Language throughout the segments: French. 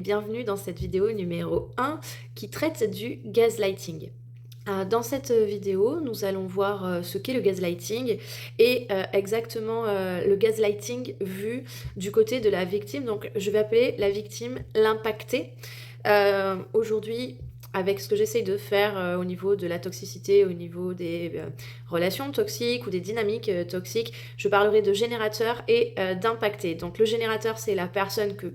Bienvenue dans cette vidéo numéro 1 qui traite du gaslighting. Dans cette vidéo, nous allons voir ce qu'est le gaslighting et exactement le gaslighting vu du côté de la victime. Donc je vais appeler la victime l'impacté. Aujourd'hui, avec ce que j'essaye de faire au niveau de la toxicité, au niveau des relations toxiques ou des dynamiques toxiques, je parlerai de générateur et d'impacté. Donc le générateur, c'est la personne que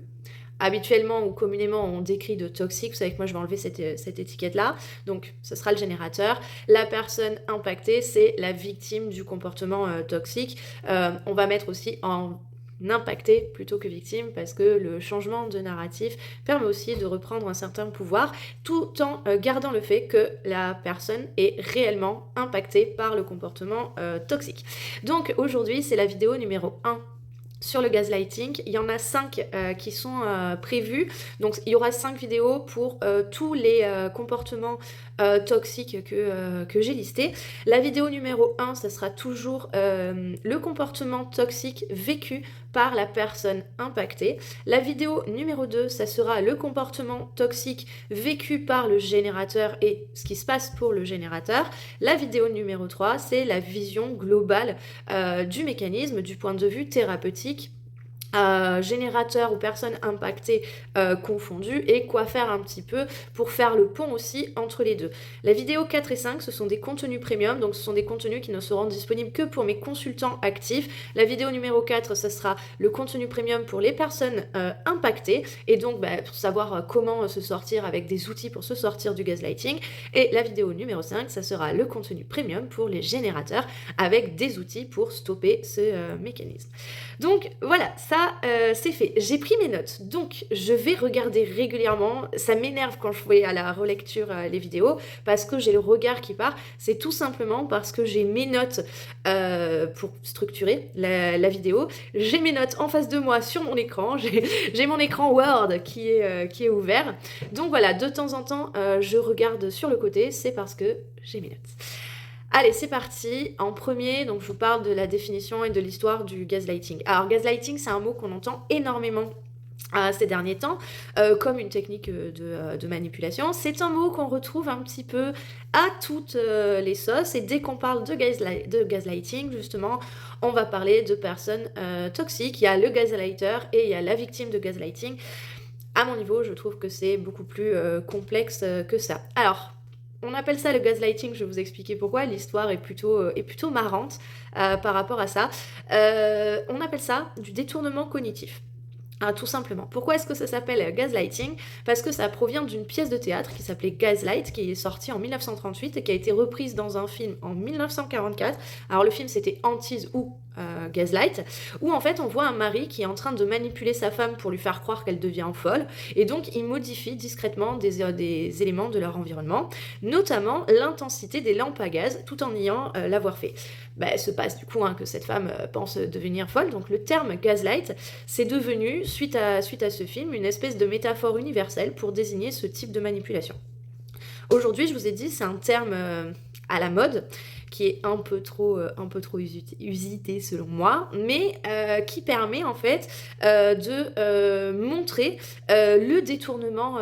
habituellement ou communément on décrit de toxique. Vous savez que moi je vais enlever cette étiquette-là. Donc ce sera le générateur. La personne impactée, c'est la victime du comportement toxique. On va mettre aussi en impacté plutôt que victime parce que le changement de narratif permet aussi de reprendre un certain pouvoir tout en gardant le fait que la personne est réellement impactée par le comportement toxique. Donc aujourd'hui c'est la vidéo numéro 1 sur le gaslighting. Il y en a 5 qui sont prévus. Donc il y aura 5 vidéos pour tous les comportements toxiques que j'ai listés. La vidéo numéro 1, ça sera toujours le comportement toxique vécu par la personne impactée. La vidéo numéro 2, ça sera le comportement toxique vécu par le générateur et ce qui se passe pour le générateur. La vidéo numéro 3, c'est la vision globale du mécanisme du point de vue thérapeutique, générateur ou personnes impactées confondues, et quoi faire un petit peu pour faire le pont aussi entre les deux. La vidéo 4 et 5, ce sont des contenus premium, donc ce sont des contenus qui ne seront disponibles que pour mes consultants actifs. La vidéo numéro 4, ce sera le contenu premium pour les personnes impactées, et donc pour savoir comment se sortir avec des outils pour se sortir du gaslighting. Et la vidéo numéro 5, ça sera le contenu premium pour les générateurs avec des outils pour stopper ce mécanisme. Donc voilà, ça c'est fait. J'ai pris mes notes, donc je vais regarder régulièrement. Ça m'énerve quand je fais à la relecture les vidéos parce que j'ai le regard qui part. C'est tout simplement parce que j'ai mes notes pour structurer la vidéo. J'ai mes notes en face de moi sur mon écran. J'ai mon écran Word qui est ouvert. Donc voilà, de temps en temps, je regarde sur le côté. C'est parce que j'ai mes notes. Allez, c'est parti. En premier, donc je vous parle de la définition et de l'histoire du gaslighting. Alors, gaslighting, c'est un mot qu'on entend énormément ces derniers temps, comme une technique de manipulation. C'est un mot qu'on retrouve un petit peu à toutes les sauces, et dès qu'on parle de gaslighting, justement, on va parler de personnes toxiques. Il y a le gaslighter et il y a la victime de gaslighting. À mon niveau, je trouve que c'est beaucoup plus complexe que ça. Alors, on appelle ça le gaslighting, je vais vous expliquer pourquoi. L'histoire est plutôt marrante par rapport à ça. On appelle ça du détournement cognitif. Tout simplement. Pourquoi est-ce que ça s'appelle gaslighting ? Parce que ça provient d'une pièce de théâtre qui s'appelait Gaslight, qui est sortie en 1938 et qui a été reprise dans un film en 1944. Alors le film, c'était Antise ou Gaslight, où en fait on voit un mari qui est en train de manipuler sa femme pour lui faire croire qu'elle devient folle, et donc il modifie discrètement des éléments de leur environnement, notamment l'intensité des lampes à gaz, tout en niant l'avoir fait. Se passe du coup que cette femme pense devenir folle, donc le terme gaslight, c'est devenu, suite à ce film, une espèce de métaphore universelle pour désigner ce type de manipulation. Aujourd'hui, je vous ai dit, c'est un terme à la mode, qui est un peu trop usité selon moi, mais qui permet en fait de montrer le détournement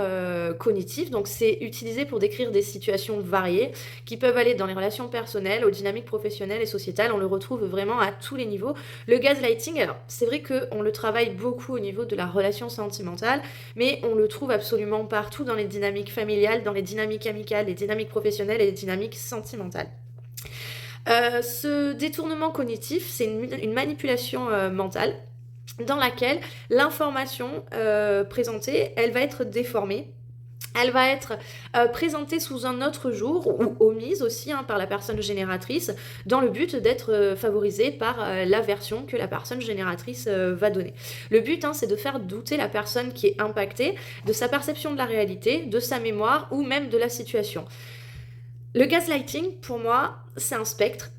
cognitif. Donc c'est utilisé pour décrire des situations variées qui peuvent aller dans les relations personnelles, aux dynamiques professionnelles et sociétales. On le retrouve vraiment à tous les niveaux. Le gaslighting, alors c'est vrai qu'on le travaille beaucoup au niveau de la relation sentimentale, mais on le trouve absolument partout dans les dynamiques familiales, dans les dynamiques amicales, les dynamiques professionnelles et les dynamiques sentimentales. Ce détournement cognitif, c'est une manipulation mentale dans laquelle l'information présentée, elle va être déformée. Elle va être présentée sous un autre jour, ou omise aussi par la personne génératrice, dans le but d'être favorisée par la version que la personne génératrice va donner. Le but, c'est de faire douter la personne qui est impactée de sa perception de la réalité, de sa mémoire ou même de la situation. Le gaslighting, pour moi, c'est un spectre.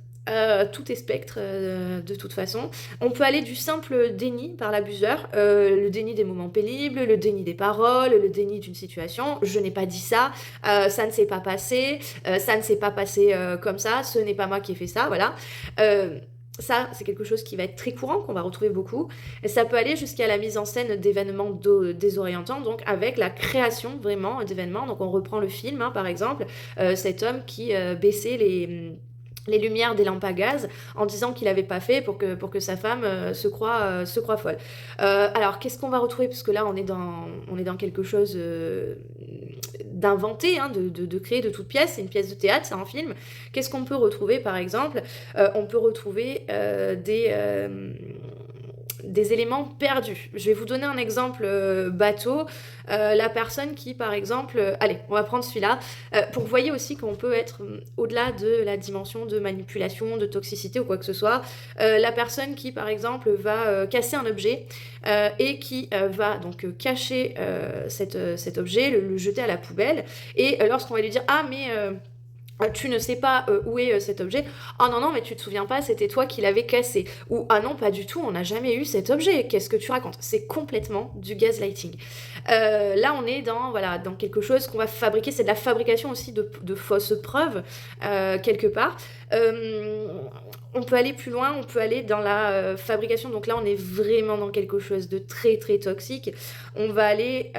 Tout est spectre de toute façon. On peut aller du simple déni par l'abuseur, le déni des moments pénibles, le déni des paroles, le déni d'une situation. Je n'ai pas dit ça, ça ne s'est pas passé, ça ne s'est pas passé comme ça, ce n'est pas moi qui ai fait ça, voilà. Ça, c'est quelque chose qui va être très courant, qu'on va retrouver beaucoup. Et ça peut aller jusqu'à la mise en scène d'événements désorientants, donc avec la création vraiment d'événements. Donc on reprend le film, hein, par exemple, cet homme qui baissait les lumières des lampes à gaz en disant qu'il n'avait pas fait pour que sa femme se croit folle. Alors, qu'est-ce qu'on va retrouver? Parce que là, on est dans quelque chose d'inventé, hein, de créer de toutes pièces. C'est une pièce de théâtre, c'est un film. Qu'est-ce qu'on peut retrouver, par exemple? On peut retrouver des éléments perdus. Je vais vous donner un exemple bateau. La personne qui, par exemple... allez, on va prendre celui-là. Pour que vous voyez aussi qu'on peut être au-delà de la dimension de manipulation, de toxicité ou quoi que ce soit. La personne qui, par exemple, va casser un objet et qui va donc cacher cet objet, le jeter à la poubelle. Et lorsqu'on va lui dire « Ah, mais... tu ne sais pas où est cet objet. Oh non, non, mais tu te souviens pas, c'était toi qui l'avais cassé. Ou ah non, pas du tout, on n'a jamais eu cet objet. Qu'est-ce que tu racontes? C'est complètement du gaslighting. Là, on est dans quelque chose qu'on va fabriquer. C'est de la fabrication aussi de fausses preuves, quelque part. On peut aller plus loin, on peut aller dans la fabrication. Donc là, on est vraiment dans quelque chose de très, très toxique. On va aller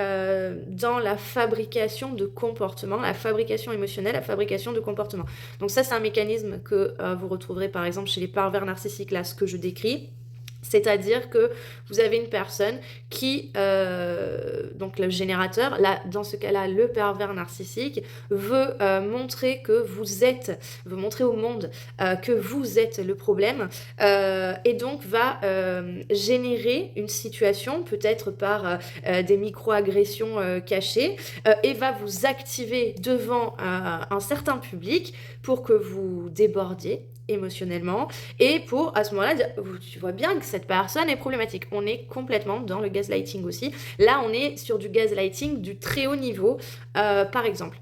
dans la fabrication de comportements, la fabrication émotionnelle, la fabrication de comportements. Donc ça, c'est un mécanisme que vous retrouverez par exemple chez les pervers narcissiques, là, ce que je décris. C'est-à-dire que vous avez une personne qui, donc le générateur, là, dans ce cas-là, le pervers narcissique, veut montrer veut montrer au monde que vous êtes le problème et donc va générer une situation, peut-être par des micro-agressions cachées, et va vous activer devant un certain public pour que vous débordiez émotionnellement et pour à ce moment-là dire, tu vois bien que cette personne est problématique. On est complètement dans le gaslighting aussi. Là, on est sur du gaslighting du très haut niveau, par exemple.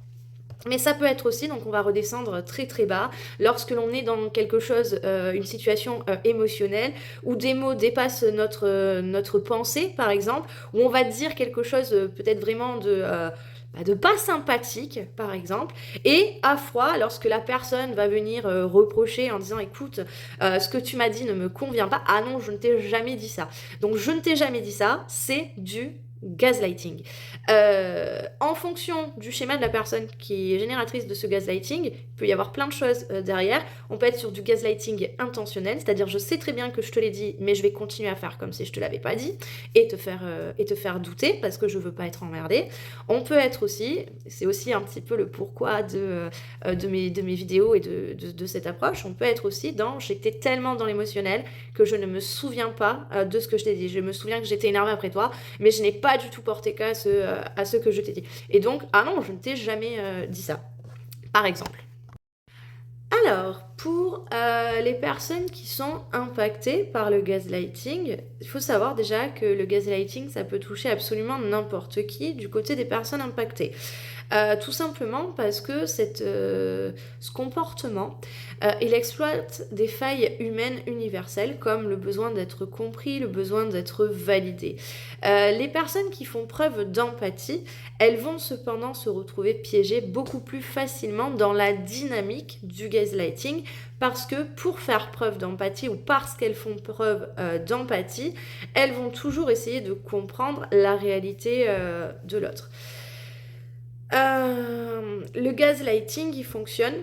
Mais ça peut être aussi, donc on va redescendre très très bas, lorsque l'on est dans quelque chose, une situation émotionnelle, où des mots dépassent notre pensée, par exemple, où on va dire quelque chose peut-être vraiment de pas sympathique, par exemple, et à froid, lorsque la personne va venir reprocher en disant écoute, ce que tu m'as dit ne me convient pas, ah non, je ne t'ai jamais dit ça. Donc je ne t'ai jamais dit ça, c'est du gaslighting. En fonction du schéma de la personne qui est génératrice de ce gaslighting, il peut y avoir plein de choses derrière. On peut être sur du gaslighting intentionnel, c'est-à-dire je sais très bien que je te l'ai dit, mais je vais continuer à faire comme si je te l'avais pas dit, et te faire douter parce que je veux pas être emmerdée. On peut être aussi, c'est aussi un petit peu le pourquoi de mes vidéos et de cette approche, on peut être aussi j'étais tellement dans l'émotionnel que je ne me souviens pas de ce que je t'ai dit. Je me souviens que j'étais énervée après toi, mais je n'ai pas du tout porté cas à ce que je t'ai dit. Et donc, ah non, je ne t'ai jamais dit ça, par exemple. Alors, pour les personnes qui sont impactées par le gaslighting, il faut savoir déjà que le gaslighting, ça peut toucher absolument n'importe qui du côté des personnes impactées. Tout simplement parce que ce comportement, il exploite des failles humaines universelles comme le besoin d'être compris, le besoin d'être validé. Les personnes qui font preuve d'empathie, elles vont cependant se retrouver piégées beaucoup plus facilement dans la dynamique du gaslighting parce que pour faire preuve d'empathie ou parce qu'elles font preuve d'empathie, elles vont toujours essayer de comprendre la réalité de l'autre. Le gaslighting, il fonctionne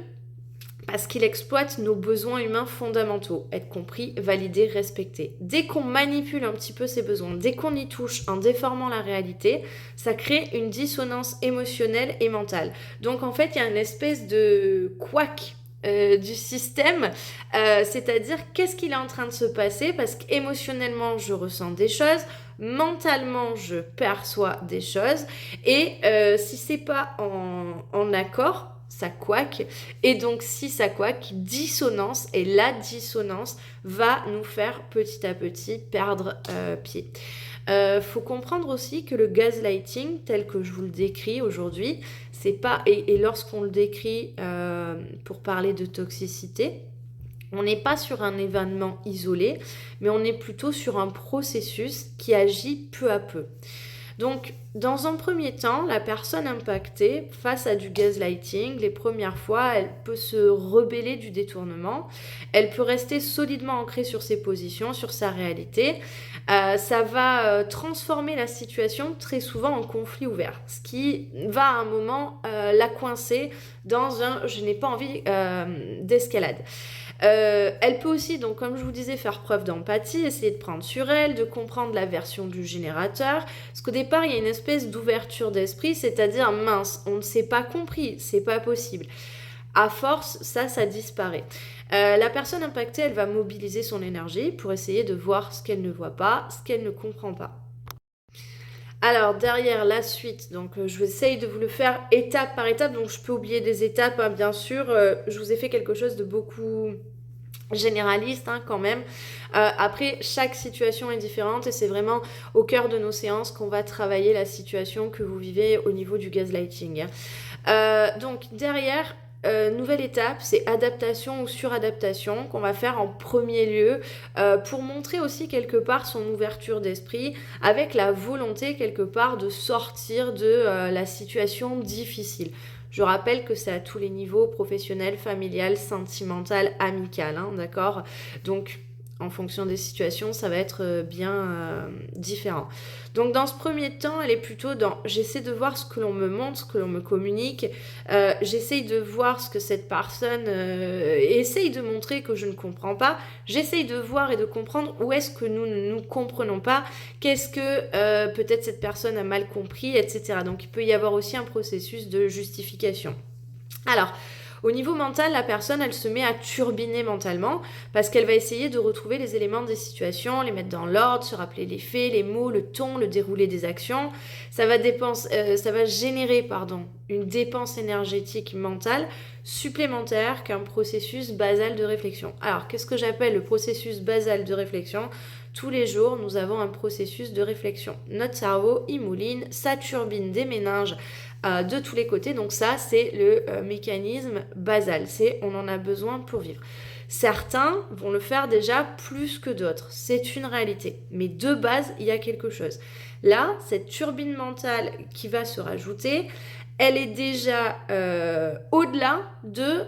parce qu'il exploite nos besoins humains fondamentaux, être compris, validé, respecté. Dès qu'on manipule un petit peu ces besoins, dès qu'on y touche en déformant la réalité, ça crée une dissonance émotionnelle et mentale. Donc en fait, il y a une espèce de couac du système, c'est-à-dire qu'est-ce qu'il est en train de se passer parce qu'émotionnellement je ressens des choses, mentalement je perçois des choses et si c'est pas en accord, ça couac, et donc si ça couac, dissonance, et la dissonance va nous faire petit à petit perdre pied. Faut comprendre aussi que le gaslighting tel que je vous le décris aujourd'hui, c'est pas, et lorsqu'on le décrit pour parler de toxicité, on n'est pas sur un événement isolé, mais on est plutôt sur un processus qui agit peu à peu. Donc, dans un premier temps, la personne impactée, face à du gaslighting, les premières fois, elle peut se rebeller du détournement, elle peut rester solidement ancrée sur ses positions, sur sa réalité. Ça va transformer la situation très souvent en conflit ouvert, ce qui va à un moment la coincer dans un « je n'ai pas envie d'escalade ». Elle peut aussi, donc comme je vous disais, faire preuve d'empathie, essayer de prendre sur elle, de comprendre la version du générateur, parce qu'au départ, il y a une espèce d'ouverture d'esprit, c'est-à-dire mince, on ne s'est pas compris, c'est pas possible. À force, ça disparaît. La personne impactée, elle va mobiliser son énergie pour essayer de voir ce qu'elle ne voit pas, ce qu'elle ne comprend pas. Alors, derrière la suite, donc je vais essayer de vous le faire étape par étape, donc je peux oublier des étapes, hein, bien sûr. Je vous ai fait quelque chose de beaucoup généraliste hein, quand même. Après, chaque situation est différente et c'est vraiment au cœur de nos séances qu'on va travailler la situation que vous vivez au niveau du gaslighting. Donc, derrière... nouvelle étape, c'est adaptation ou suradaptation qu'on va faire en premier lieu pour montrer aussi quelque part son ouverture d'esprit avec la volonté quelque part de sortir de la situation difficile. Je rappelle que c'est à tous les niveaux, professionnel, familial, sentimental, amical, hein, d'accord ? Donc, en fonction des situations, ça va être bien différent. Donc, dans ce premier temps, elle est plutôt dans « j'essaie de voir ce que l'on me montre, ce que l'on me communique, j'essaye de voir ce que cette personne essaye de montrer que je ne comprends pas, j'essaye de voir et de comprendre où est-ce que nous ne nous comprenons pas, qu'est-ce que peut-être cette personne a mal compris, etc. » Donc, il peut y avoir aussi un processus de justification. Alors, au niveau mental, la personne, elle se met à turbiner mentalement parce qu'elle va essayer de retrouver les éléments des situations, les mettre dans l'ordre, se rappeler les faits, les mots, le ton, le déroulé des actions. Ça va générer une dépense énergétique mentale supplémentaire qu'un processus basal de réflexion. Alors, qu'est-ce que j'appelle le processus basal de réflexion ? Tous les jours, nous avons un processus de réflexion. Notre cerveau, il mouline, ça turbine des méninges de tous les côtés. Donc ça, c'est le mécanisme basal. On en a besoin pour vivre. Certains vont le faire déjà plus que d'autres. C'est une réalité. Mais de base, il y a quelque chose. Là, cette turbine mentale qui va se rajouter, elle est déjà au-delà de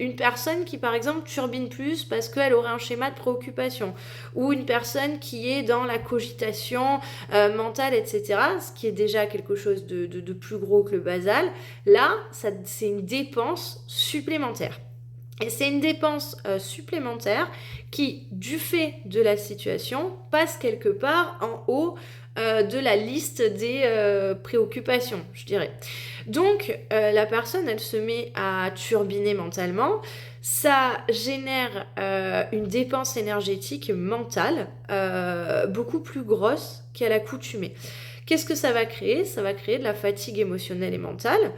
une personne qui, par exemple, turbine plus parce qu'elle aurait un schéma de préoccupation ou une personne qui est dans la cogitation mentale, etc., ce qui est déjà quelque chose de plus gros que le basal. Là, c'est une dépense supplémentaire. Et c'est une dépense supplémentaire qui, du fait de la situation, passe quelque part en haut de la liste des préoccupations, je dirais. Donc, la personne, elle se met à turbiner mentalement. Ça génère une dépense énergétique mentale beaucoup plus grosse qu'à l'accoutumée. Qu'est-ce que ça va créer ? Ça va créer de la fatigue émotionnelle et mentale.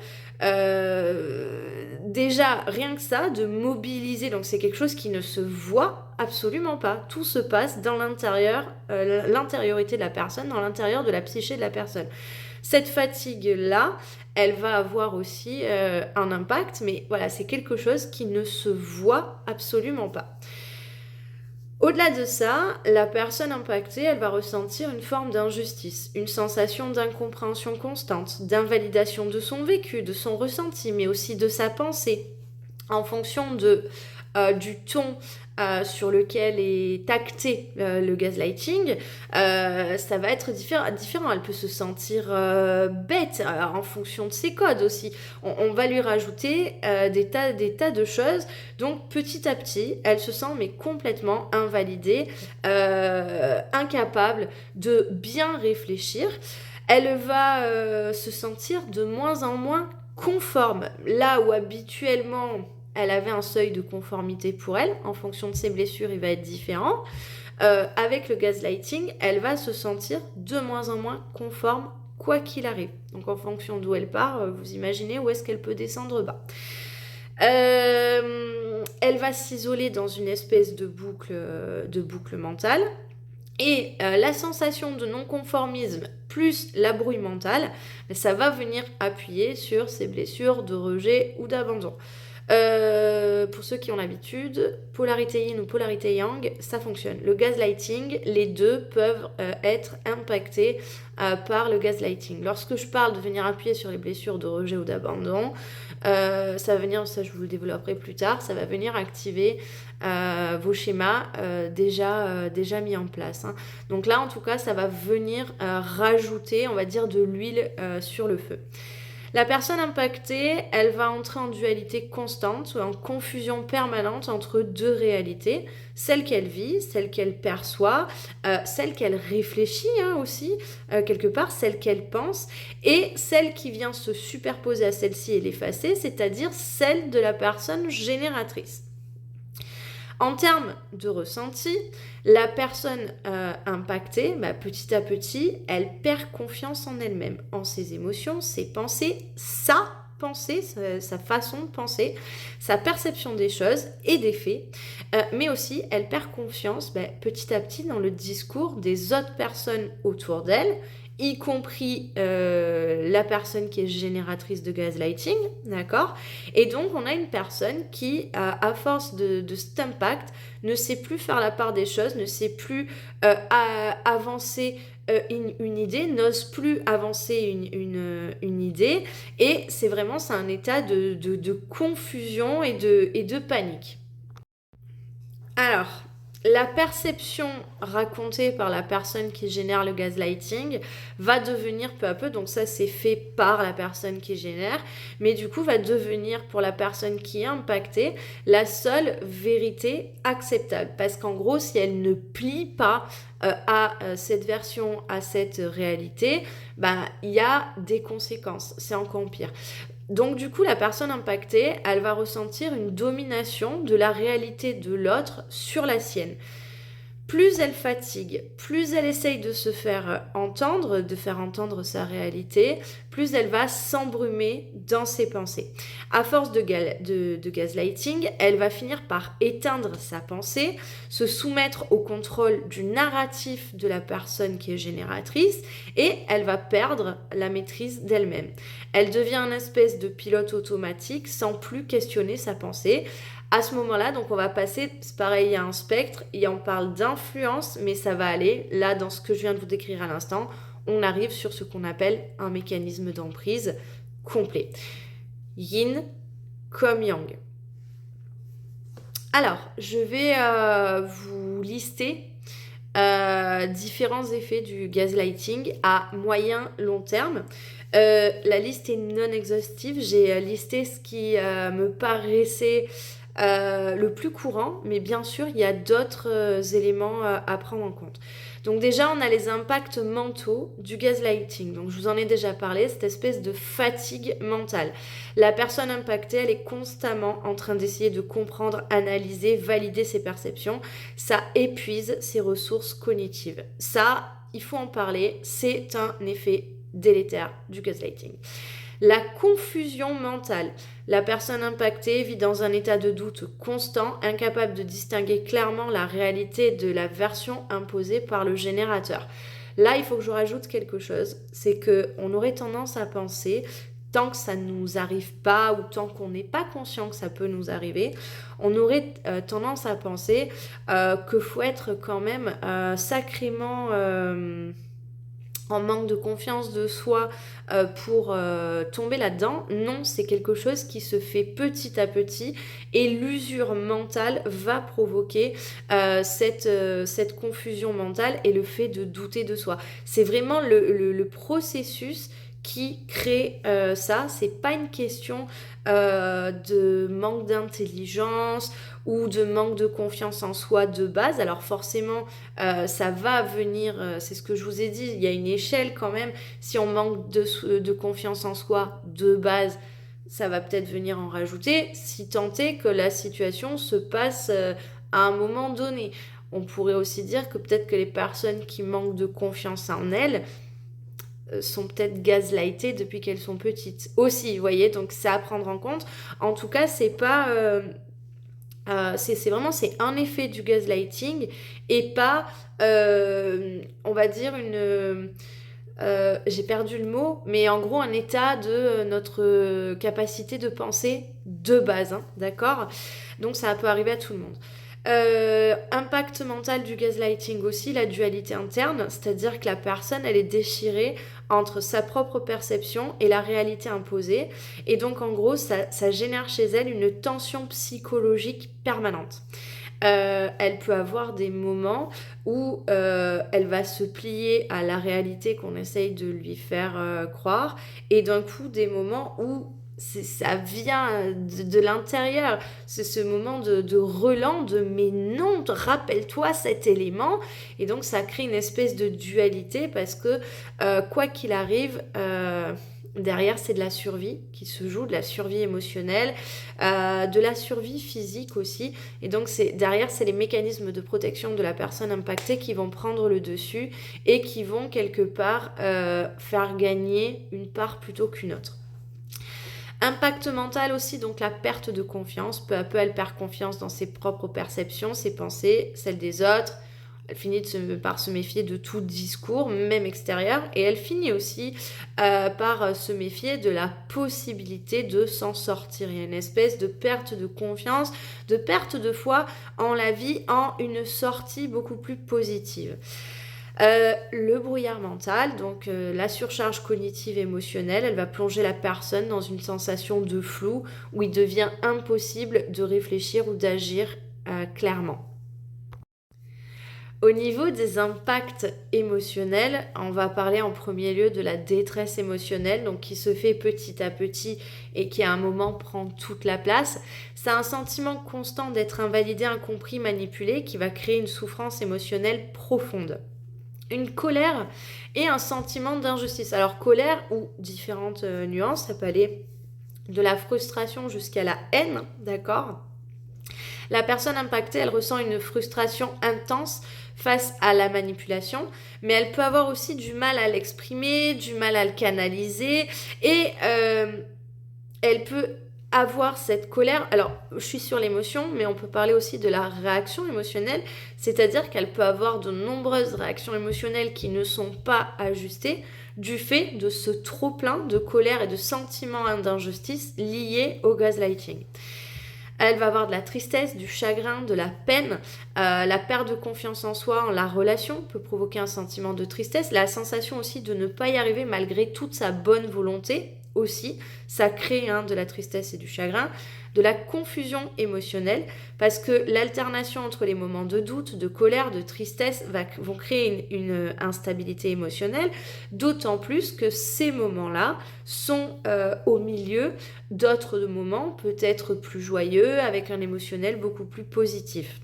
Déjà, rien que ça, de mobiliser, donc c'est quelque chose qui ne se voit absolument pas. Tout se passe dans l'intériorité de la personne, dans l'intérieur de la psyché de la personne. Cette fatigue-là, elle va avoir aussi un impact, mais voilà, c'est quelque chose qui ne se voit absolument pas. Au-delà de ça, la personne impactée, elle va ressentir une forme d'injustice, une sensation d'incompréhension constante, d'invalidation de son vécu, de son ressenti, mais aussi de sa pensée, en fonction du ton sur lequel est acté le gaslighting, ça va être différent. Elle peut se sentir bête en fonction de ses codes aussi. On va lui rajouter des tas de choses. Donc petit à petit, elle se sent mais complètement invalidée, incapable de bien réfléchir. Elle va se sentir de moins en moins conforme. Là où habituellement elle avait un seuil de conformité pour elle, en fonction de ses blessures, il va être différent. Avec le gaslighting, elle va se sentir de moins en moins conforme, quoi qu'il arrive. Donc en fonction d'où elle part, vous imaginez où est-ce qu'elle peut descendre bas. Elle va s'isoler dans une espèce de boucle mentale. Et la sensation de non-conformisme plus la brouille mentale, ça va venir appuyer sur ces blessures de rejet ou d'abandon. Pour ceux qui ont l'habitude, polarité yin ou polarité yang, ça fonctionne. Le gaslighting, les deux peuvent être impactés par le gaslighting. Lorsque je parle de venir appuyer sur les blessures de rejet ou d'abandon, ça va venir, ça je vous le développerai plus tard, ça va venir activer vos schémas déjà mis en place. Hein. Donc là, en tout cas, ça va venir rajouter, on va dire, de l'huile sur le feu. La personne impactée, elle va entrer en dualité constante ou en confusion permanente entre deux réalités, celle qu'elle vit, celle qu'elle perçoit, celle qu'elle réfléchit aussi, quelque part, celle qu'elle pense, et celle qui vient se superposer à celle-ci et l'effacer, c'est-à-dire celle de la personne génératrice. En termes de ressenti, la personne impactée, petit à petit, elle perd confiance en elle-même, en ses émotions, ses pensées, sa pensée, sa façon de penser, sa perception des choses et des faits, mais aussi elle perd confiance petit à petit dans le discours des autres personnes autour d'elle, y compris la personne qui est génératrice de gaslighting, d'accord? Et donc, on a une personne qui, à force de cet impact, ne sait plus faire la part des choses, ne sait plus avancer une idée, n'ose plus avancer une idée, et c'est un état de confusion et de panique. Alors, la perception racontée par la personne qui génère le gaslighting va devenir peu à peu, donc ça c'est fait par la personne qui génère, mais du coup va devenir pour la personne qui est impactée la seule vérité acceptable. Parce qu'en gros, si elle ne plie pas à cette version, à cette réalité, il y a des conséquences, c'est encore pire. Donc du coup, la personne impactée, elle va ressentir une domination de la réalité de l'autre sur la sienne. Plus elle fatigue, plus elle essaye de se faire entendre, de faire entendre sa réalité, plus elle va s'embrumer dans ses pensées. À force de gaslighting, elle va finir par éteindre sa pensée, se soumettre au contrôle du narratif de la personne qui est génératrice et elle va perdre la maîtrise d'elle-même. Elle devient une espèce de pilote automatique sans plus questionner sa pensée. À ce moment-là, donc on va passer, c'est pareil, il y a un spectre, et on parle d'influence, mais ça va aller, là, dans ce que je viens de vous décrire à l'instant, on arrive sur ce qu'on appelle un mécanisme d'emprise complet. Yin comme Yang. Alors, je vais vous lister différents effets du gaslighting à moyen long terme. La liste est non exhaustive, j'ai listé ce qui me paraissait le plus courant, mais bien sûr, il y a d'autres éléments à prendre en compte. Donc déjà, on a les impacts mentaux du gaslighting. Donc je vous en ai déjà parlé, cette espèce de fatigue mentale. La personne impactée, elle est constamment en train d'essayer de comprendre, analyser, valider ses perceptions. Ça épuise ses ressources cognitives. Ça, il faut en parler, c'est un effet délétère du gaslighting. La confusion mentale. La personne impactée vit dans un état de doute constant, incapable de distinguer clairement la réalité de la version imposée par le générateur. Là, il faut que je rajoute quelque chose, c'est qu'on aurait tendance à penser, tant que ça ne nous arrive pas ou tant qu'on n'est pas conscient que ça peut nous arriver, on aurait tendance à penser qu'il faut être quand même sacrément en manque de confiance de soi pour tomber là-dedans. Non, c'est quelque chose qui se fait petit à petit et l'usure mentale va provoquer cette confusion mentale et le fait de douter de soi. C'est vraiment le processus qui crée ça. C'est pas une question de manque d'intelligence ou de manque de confiance en soi de base. Alors forcément, ça va venir, c'est ce que je vous ai dit, il y a une échelle quand même. Si on manque de confiance en soi de base, ça va peut-être venir en rajouter, si tant est que la situation se passe à un moment donné. On pourrait aussi dire que peut-être que les personnes qui manquent de confiance en elles sont peut-être gaslightées depuis qu'elles sont petites aussi, vous voyez, donc c'est à prendre en compte. En tout cas, c'est pas c'est vraiment c'est un effet du gaslighting et pas on va dire j'ai perdu le mot, mais en gros un état de notre capacité de penser de base, hein, d'accord? Donc ça peut arriver à tout le monde. Impact mental du gaslighting aussi, la dualité interne, c'est-à-dire que la personne, elle est déchirée entre sa propre perception et la réalité imposée. Et donc, en gros, ça génère chez elle une tension psychologique permanente. Elle peut avoir des moments où elle va se plier à la réalité qu'on essaye de lui faire croire, et d'un coup, des moments où ça vient de l'intérieur. C'est ce moment de relent, de mais non, rappelle-toi cet élément. Et donc ça crée une espèce de dualité parce que quoi qu'il arrive, derrière c'est de la survie qui se joue, de la survie émotionnelle, de la survie physique aussi. Et donc derrière c'est les mécanismes de protection de la personne impactée qui vont prendre le dessus et qui vont quelque part faire gagner une part plutôt qu'une autre. Impact mental aussi, donc la perte de confiance. Peu à peu, elle perd confiance dans ses propres perceptions, ses pensées, celles des autres. Elle finit par se méfier de tout discours, même extérieur. Et elle finit aussi par se méfier de la possibilité de s'en sortir. Il y a une espèce de perte de confiance, de perte de foi en la vie, en une sortie beaucoup plus positive. Le brouillard mental, donc la surcharge cognitive émotionnelle, elle va plonger la personne dans une sensation de flou où il devient impossible de réfléchir ou d'agir clairement. Au niveau des impacts émotionnels, on va parler en premier lieu de la détresse émotionnelle, donc qui se fait petit à petit et qui à un moment prend toute la place. C'est un sentiment constant d'être invalidé, incompris, manipulé qui va créer une souffrance émotionnelle profonde. Une colère et un sentiment d'injustice. Alors colère ou différentes nuances, ça peut aller de la frustration jusqu'à la haine, d'accord ? La personne impactée, elle ressent une frustration intense face à la manipulation, mais elle peut avoir aussi du mal à l'exprimer, du mal à le canaliser, et elle peut avoir cette colère. Alors, je suis sur l'émotion, mais on peut parler aussi de la réaction émotionnelle, c'est-à-dire qu'elle peut avoir de nombreuses réactions émotionnelles qui ne sont pas ajustées du fait de ce trop-plein de colère et de sentiments d'injustice liés au gaslighting. Elle va avoir de la tristesse, du chagrin, de la peine, la perte de confiance en soi, en la relation peut provoquer un sentiment de tristesse, la sensation aussi de ne pas y arriver malgré toute sa bonne volonté aussi, ça crée de la tristesse et du chagrin, de la confusion émotionnelle, parce que l'alternation entre les moments de doute, de colère, de tristesse vont créer une instabilité émotionnelle, d'autant plus que ces moments-là sont au milieu d'autres moments peut-être plus joyeux, avec un émotionnel beaucoup plus positif.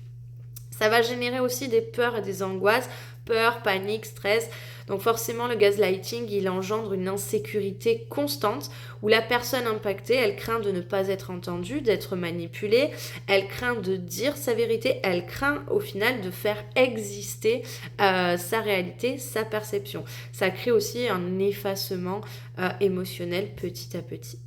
Ça va générer aussi des peurs et des angoisses, peur, panique, stress. Donc forcément, le gaslighting, il engendre une insécurité constante où la personne impactée, elle craint de ne pas être entendue, d'être manipulée, elle craint de dire sa vérité, elle craint au final de faire exister sa réalité, sa perception. Ça crée aussi un effacement émotionnel petit à petit.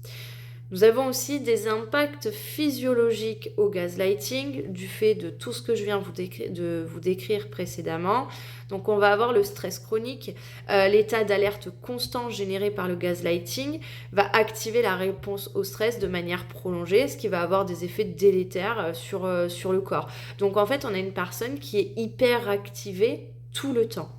Nous avons aussi des impacts physiologiques au gaslighting du fait de tout ce que je viens de vous décrire précédemment. Donc on va avoir le stress chronique, l'état d'alerte constant généré par le gaslighting va activer la réponse au stress de manière prolongée, ce qui va avoir des effets délétères sur le corps. Donc en fait on a une personne qui est hyper activée tout le temps.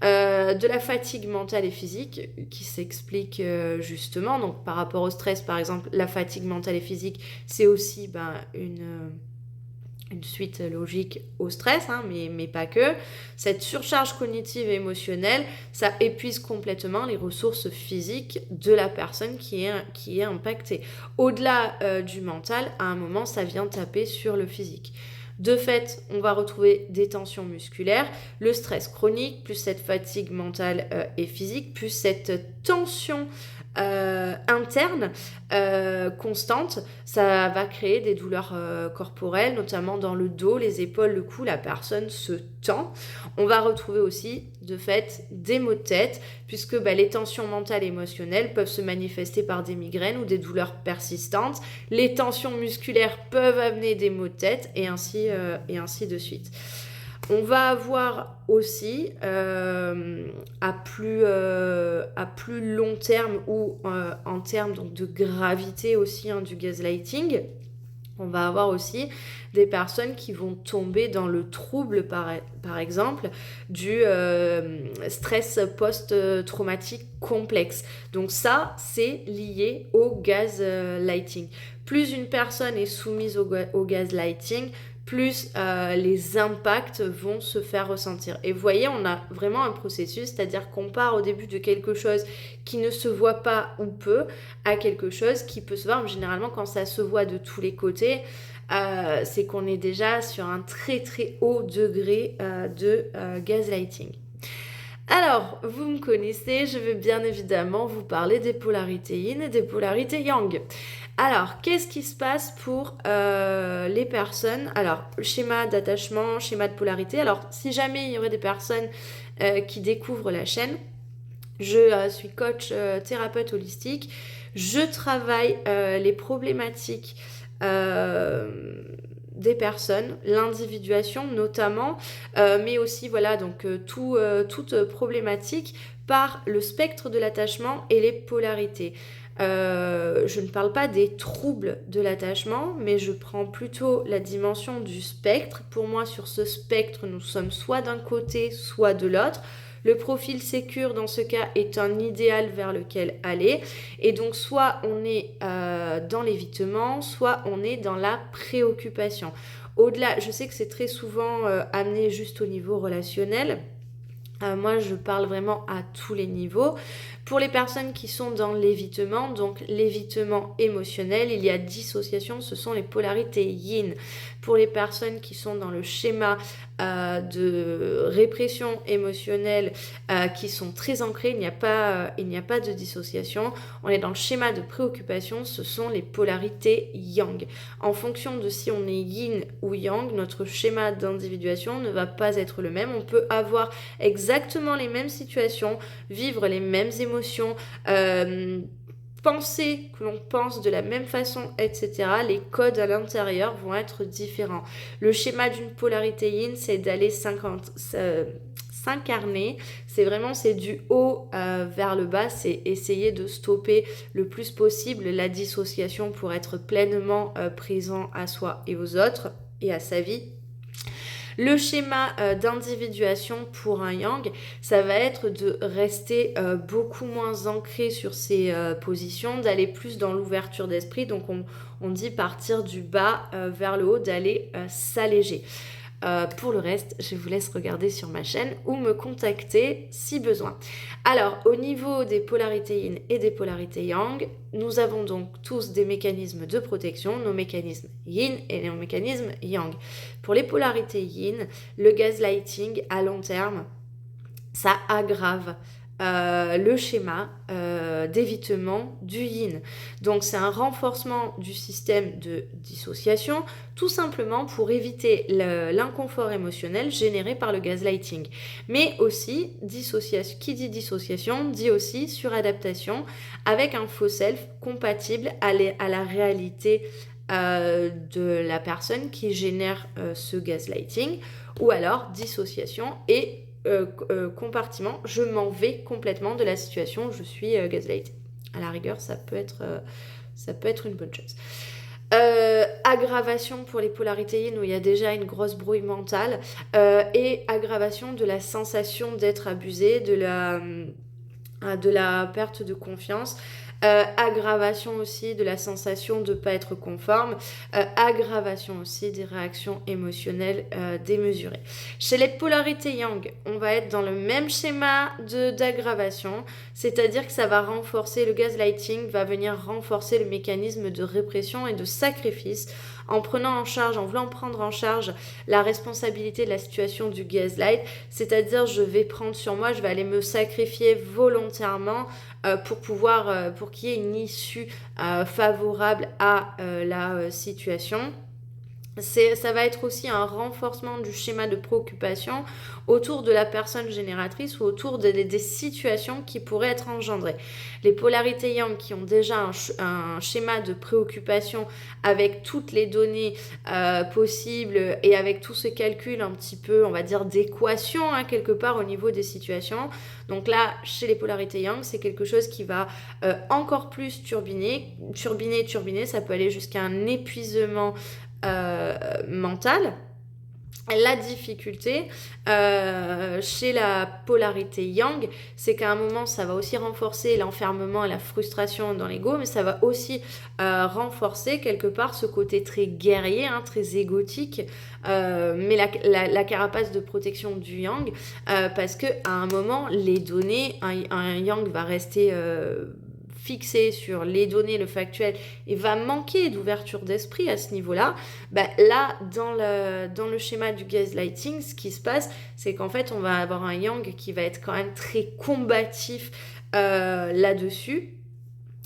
De la fatigue mentale et physique qui s'explique justement, donc par rapport au stress par exemple, la fatigue mentale et physique c'est aussi une suite logique au stress, mais pas que. Cette surcharge cognitive et émotionnelle, ça épuise complètement les ressources physiques de la personne qui est impactée. Au-delà du mental, à un moment ça vient taper sur le physique. De fait, on va retrouver des tensions musculaires, le stress chronique, plus cette fatigue mentale et physique, plus cette tension interne constante, ça va créer des douleurs corporelles, notamment dans le dos, les épaules, le cou, la personne se tend. On va retrouver aussi, de fait, des maux de tête, puisque les tensions mentales et émotionnelles peuvent se manifester par des migraines ou des douleurs persistantes. Les tensions musculaires peuvent amener des maux de tête, et ainsi de suite. On va avoir aussi, à plus long terme ou en termes donc, de gravité aussi hein, du gaslighting, on va avoir aussi des personnes qui vont tomber dans le trouble, par exemple, du stress post-traumatique complexe. Donc ça, c'est lié au gaslighting. Plus une personne est soumise au gaslighting, plus les impacts vont se faire ressentir. Et vous voyez, on a vraiment un processus, c'est-à-dire qu'on part au début de quelque chose qui ne se voit pas ou peu, à quelque chose qui peut se voir. Généralement, quand ça se voit de tous les côtés, c'est qu'on est déjà sur un très très haut degré de gaslighting. Alors, vous me connaissez, je vais bien évidemment vous parler des polarités yin et des polarités yang. Alors, qu'est-ce qui se passe pour les personnes? Alors, schéma d'attachement, schéma de polarité. Alors, si jamais il y aurait des personnes qui découvrent la chaîne, je suis coach thérapeute holistique. Je travaille les problématiques des personnes, l'individuation notamment, mais aussi voilà donc toute problématique par le spectre de l'attachement et les polarités. Je ne parle pas des troubles de l'attachement, mais je prends plutôt la dimension du spectre. Pour moi, sur ce spectre, nous sommes soit d'un côté, soit de l'autre. Le profil sécure, dans ce cas, est un idéal vers lequel aller. Et donc, soit on est dans l'évitement, soit on est dans la préoccupation. Au-delà, je sais que c'est très souvent amené juste au niveau relationnel. Moi, je parle vraiment à tous les niveaux. Pour les personnes qui sont dans l'évitement, donc l'évitement émotionnel, il y a dissociation, ce sont les polarités yin. Pour les personnes qui sont dans le schéma de répression émotionnelle, qui sont très ancrées, il n'y a pas de dissociation. On est dans le schéma de préoccupation, ce sont les polarités yang. En fonction de si on est yin ou yang, notre schéma d'individuation ne va pas être le même. On peut avoir exactement les mêmes situations, vivre les mêmes émotions, penser que l'on pense de la même façon, etc. Les codes à l'intérieur vont être différents. Le schéma d'une polarité yin, c'est d'aller s'incarner, c'est du haut vers le bas, c'est essayer de stopper le plus possible la dissociation pour être pleinement présent à soi et aux autres et à sa vie. Le schéma d'individuation pour un yang, ça va être de rester beaucoup moins ancré sur ses positions, d'aller plus dans l'ouverture d'esprit. Donc on dit partir du bas vers le haut, d'aller s'alléger. Pour le reste, je vous laisse regarder sur ma chaîne ou me contacter si besoin. Alors, au niveau des polarités yin et des polarités yang, nous avons donc tous des mécanismes de protection, nos mécanismes yin et nos mécanismes yang. Pour les polarités yin, le gaslighting à long terme, ça aggrave le schéma d'évitement du yin. Donc c'est un renforcement du système de dissociation, tout simplement pour éviter l'inconfort émotionnel généré par le gaslighting. Mais aussi, qui dit dissociation, dit aussi suradaptation avec un faux self compatible à la réalité de la personne qui génère ce gaslighting, ou alors dissociation et compartiment, je m'en vais complètement de la situation, je suis gaslightée. À la rigueur, ça peut être une bonne chose. Aggravation pour les polarités yin où il y a déjà une grosse brouille mentale et aggravation de la sensation d'être abusé, de la perte de confiance. Aggravation aussi de la sensation de ne pas être conforme, aggravation aussi des réactions émotionnelles démesurées. Chez les polarités yang, on va être dans le même schéma d'aggravation, c'est-à-dire que ça va renforcer, le gaslighting va venir renforcer le mécanisme de répression et de sacrifice en voulant prendre en charge la responsabilité de la situation du gaslight, c'est-à-dire je vais prendre sur moi, je vais aller me sacrifier volontairement pour qu'il y ait une issue favorable à la situation. Ça va être aussi un renforcement du schéma de préoccupation autour de la personne génératrice ou autour des situations qui pourraient être engendrées. Les polarités yang qui ont déjà un schéma de préoccupation avec toutes les données possibles et avec tout ce calcul un petit peu, on va dire, d'équation quelque part au niveau des situations. Donc là, chez les polarités yang, c'est quelque chose qui va encore plus turbiner, ça peut aller jusqu'à un épuisement mentale. La difficulté chez la polarité yang, c'est qu'à un moment, ça va aussi renforcer l'enfermement et la frustration dans l'ego, mais ça va aussi renforcer quelque part ce côté très guerrier, très égotique, mais la carapace de protection du yang, parce qu'à un moment, les données, un yang va rester fixé sur les données, le factuel, et va manquer d'ouverture d'esprit à ce niveau-là, là, dans le schéma du gaslighting, ce qui se passe, c'est qu'en fait, on va avoir un yang qui va être quand même très combatif là-dessus,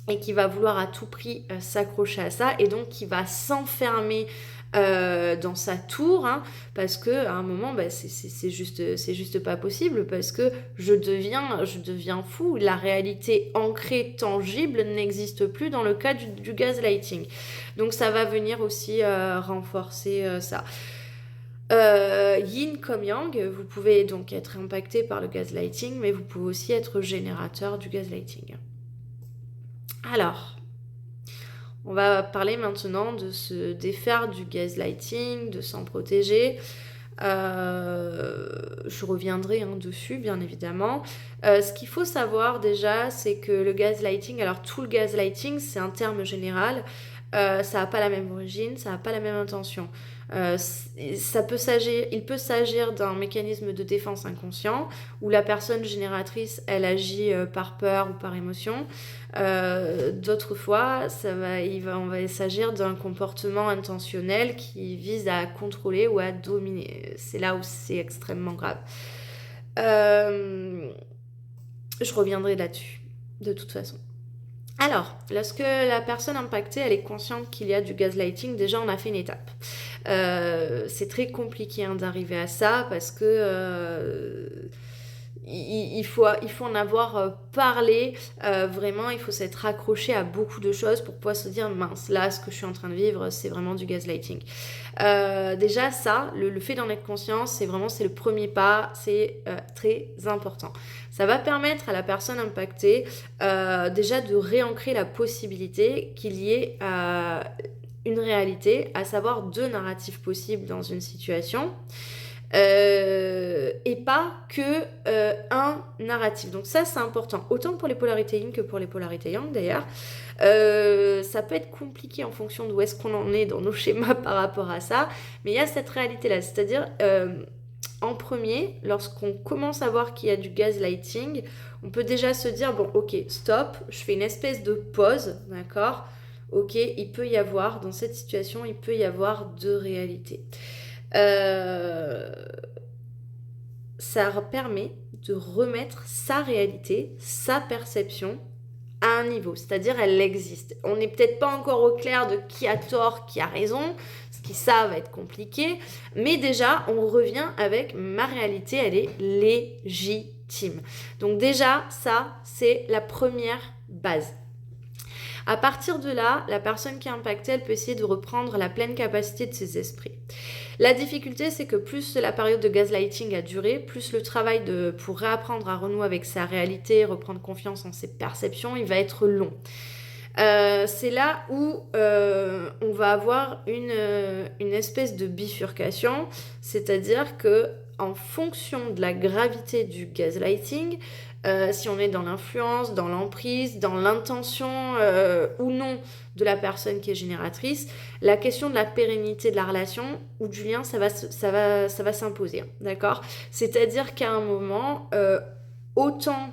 et qui va vouloir à tout prix s'accrocher à ça, et donc qui va s'enfermer dans sa tour, parce que à un moment c'est juste pas possible, parce que je deviens fou, la réalité ancrée, tangible n'existe plus dans le cas du gaslighting. Donc ça va venir aussi renforcer ça. Yin comme yang, vous pouvez donc être impacté par le gaslighting, mais vous pouvez aussi être générateur du gaslighting. Alors, on va parler maintenant de se défaire du gaslighting, de s'en protéger. Je reviendrai dessus, bien évidemment. Ce qu'il faut savoir déjà, c'est que le gaslighting, alors tout le gaslighting, c'est un terme général. Ça n'a pas la même origine, ça n'a pas la même intention. Il peut s'agir d'un mécanisme de défense inconscient où la personne génératrice, elle agit par peur ou par émotion. D'autres fois, on va s'agir d'un comportement intentionnel qui vise à contrôler ou à dominer. C'est là où c'est extrêmement grave. Je reviendrai là-dessus, de toute façon. Alors, lorsque la personne impactée, elle est consciente qu'il y a du gaslighting, déjà on a fait une étape. C'est très compliqué d'arriver à ça parce que il faut en avoir parlé, vraiment il faut s'être accroché à beaucoup de choses pour pouvoir se dire mince, là ce que je suis en train de vivre c'est vraiment du gaslighting. Déjà ça, le fait d'en être conscient, c'est le premier pas, c'est très important. Ça va permettre à la personne impactée déjà de réancrer la possibilité qu'il y ait une réalité, à savoir 2 narratifs possibles dans une situation. Et pas que un narratif. Donc ça c'est important, autant pour les polarités yin que pour les polarités yang d'ailleurs. Ça peut être compliqué en fonction d'où est-ce qu'on en est dans nos schémas par rapport à ça, mais il y a cette réalité là, c'est-à-dire en premier, lorsqu'on commence à voir qu'il y a du gaslighting, on peut déjà se dire bon ok stop, je fais une espèce de pause, d'accord, ok, il peut y avoir dans cette situation, il peut y avoir 2 réalités. Ça permet de remettre sa réalité, sa perception à un niveau, c'est-à-dire elle existe. On n'est peut-être pas encore au clair de qui a tort, qui a raison, ce qui ça va être compliqué, mais déjà on revient avec ma réalité, elle est légitime. Donc déjà ça c'est la première base. À partir de là, la personne qui est impactée, elle peut essayer de reprendre la pleine capacité de ses esprits. La difficulté, c'est que plus la période de gaslighting a duré, plus le travail pour réapprendre à renouer avec sa réalité, reprendre confiance en ses perceptions, il va être long. C'est là où on va avoir une espèce de bifurcation, c'est-à-dire que en fonction de la gravité du gaslighting, si on est dans l'influence, dans l'emprise, dans l'intention ou non de la personne qui est génératrice, la question de la pérennité de la relation ou du lien, ça va s'imposer, d'accord ? C'est-à-dire qu'à un moment, autant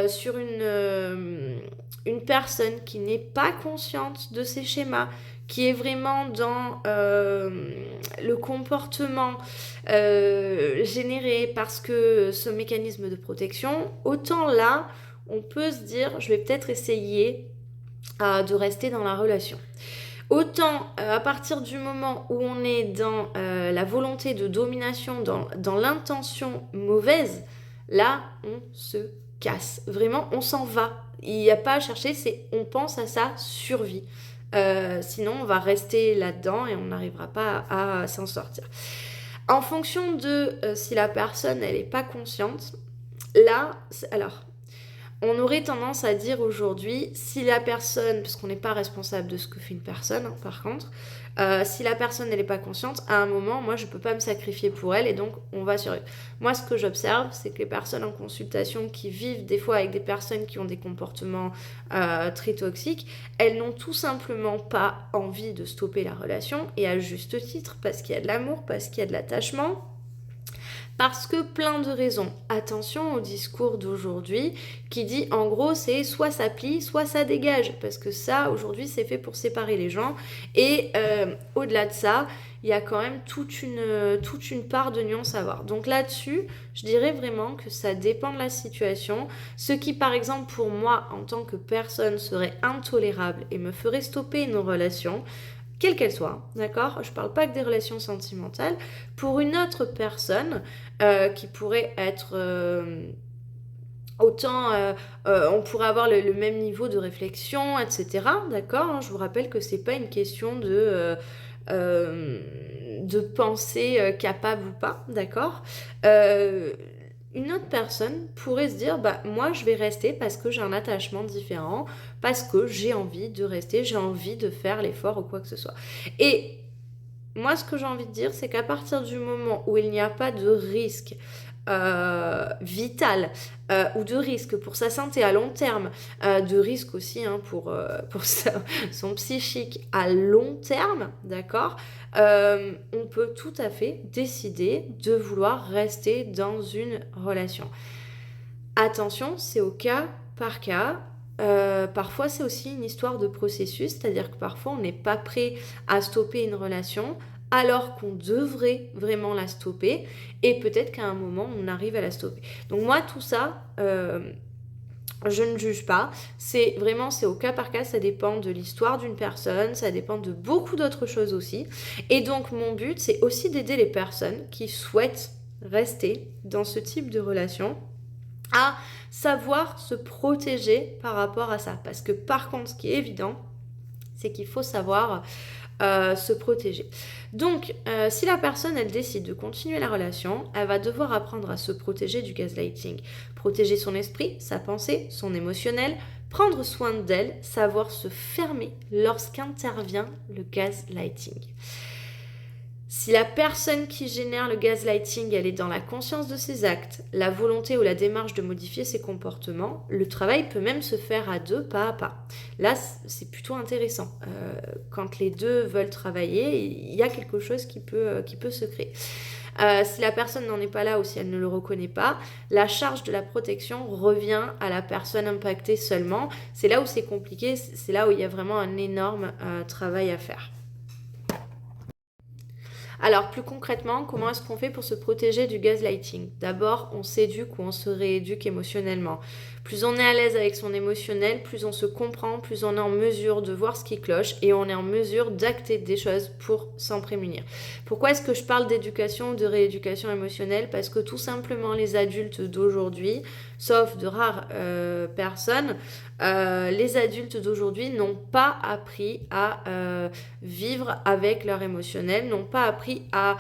sur une personne qui n'est pas consciente de ses schémas, qui est vraiment dans le comportement généré parce que ce mécanisme de protection, autant là, on peut se dire, je vais peut-être essayer de rester dans la relation. Autant à partir du moment où on est dans la volonté de domination, dans l'intention mauvaise, là, on se casse. Vraiment, on s'en va. Il n'y a pas à chercher, on pense à sa survie. Sinon, on va rester là-dedans et on n'arrivera pas à s'en sortir. En fonction de si la personne, elle n'est pas consciente, là, alors, on aurait tendance à dire aujourd'hui, si la personne, parce qu'on n'est pas responsable de ce que fait une personne, hein, par contre, si la personne elle n'est pas consciente, à un moment, moi je ne peux pas me sacrifier pour elle et donc on va sur eux. Moi ce que j'observe, c'est que les personnes en consultation qui vivent des fois avec des personnes qui ont des comportements très toxiques, elles n'ont tout simplement pas envie de stopper la relation, et à juste titre, parce qu'il y a de l'amour, parce qu'il y a de l'attachement. Parce que plein de raisons. Attention au discours d'aujourd'hui qui dit en gros c'est soit ça plie, soit ça dégage. Parce que ça aujourd'hui c'est fait pour séparer les gens. Et au-delà de ça, il y a quand même toute une part de nuance à voir. Donc là-dessus, je dirais vraiment que ça dépend de la situation. Ce qui par exemple pour moi en tant que personne serait intolérable et me ferait stopper une relation, quelle qu'elle soit, d'accord? Je parle pas que des relations sentimentales. Pour une autre personne qui pourrait être autant, on pourrait avoir le même niveau de réflexion, etc. D'accord? Hein, je vous rappelle que c'est pas une question de pensée capable ou pas, d'accord? Une autre personne pourrait se dire, bah moi je vais rester parce que j'ai un attachement différent, parce que j'ai envie de rester, j'ai envie de faire l'effort ou quoi que ce soit. Et moi ce que j'ai envie de dire, c'est qu'à partir du moment où il n'y a pas de risque vital ou de risque pour sa santé à long terme, de risque aussi hein, pour son psychique à long terme, d'accord, on peut tout à fait décider de vouloir rester dans une relation. Attention, c'est au cas par cas. Parfois, c'est aussi une histoire de processus, c'est-à-dire que parfois, on n'est pas prêt à stopper une relation alors qu'on devrait vraiment la stopper et peut-être qu'à un moment, on arrive à la stopper. Donc moi, tout ça, je ne juge pas. C'est au cas par cas, ça dépend de l'histoire d'une personne, ça dépend de beaucoup d'autres choses aussi. Et donc, mon but, c'est aussi d'aider les personnes qui souhaitent rester dans ce type de relation à savoir se protéger par rapport à ça. Parce que par contre, ce qui est évident, c'est qu'il faut savoir se protéger. Donc, si la personne, elle décide de continuer la relation, elle va devoir apprendre à se protéger du gaslighting. Protéger son esprit, sa pensée, son émotionnel, prendre soin d'elle, savoir se fermer lorsqu'intervient le gaslighting. Si la personne qui génère le gaslighting, elle est dans la conscience de ses actes, la volonté ou la démarche de modifier ses comportements, le travail peut même se faire à deux, pas à pas. Là, c'est plutôt intéressant. Quand les deux veulent travailler, il y a quelque chose qui peut se créer. Si la personne n'en est pas là ou si elle ne le reconnaît pas, la charge de la protection revient à la personne impactée seulement. C'est là où c'est compliqué, c'est là où il y a vraiment un énorme travail à faire. Alors plus concrètement, comment est-ce qu'on fait pour se protéger du gaslighting? D'abord, on s'éduque ou on se rééduque émotionnellement. Plus on est à l'aise avec son émotionnel, plus on se comprend, plus on est en mesure de voir ce qui cloche et on est en mesure d'acter des choses pour s'en prémunir. Pourquoi est-ce que je parle d'éducation ou de rééducation émotionnelle? Parce que tout simplement les adultes d'aujourd'hui, sauf de rares personnes, les adultes d'aujourd'hui n'ont pas appris à vivre avec leur émotionnel, n'ont pas appris à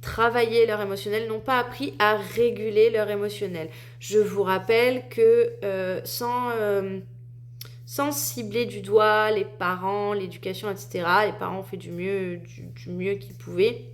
travailler leur émotionnel, n'ont pas appris à réguler leur émotionnel. Je vous rappelle que sans cibler du doigt les parents, l'éducation, etc., les parents ont fait du mieux qu'ils pouvaient.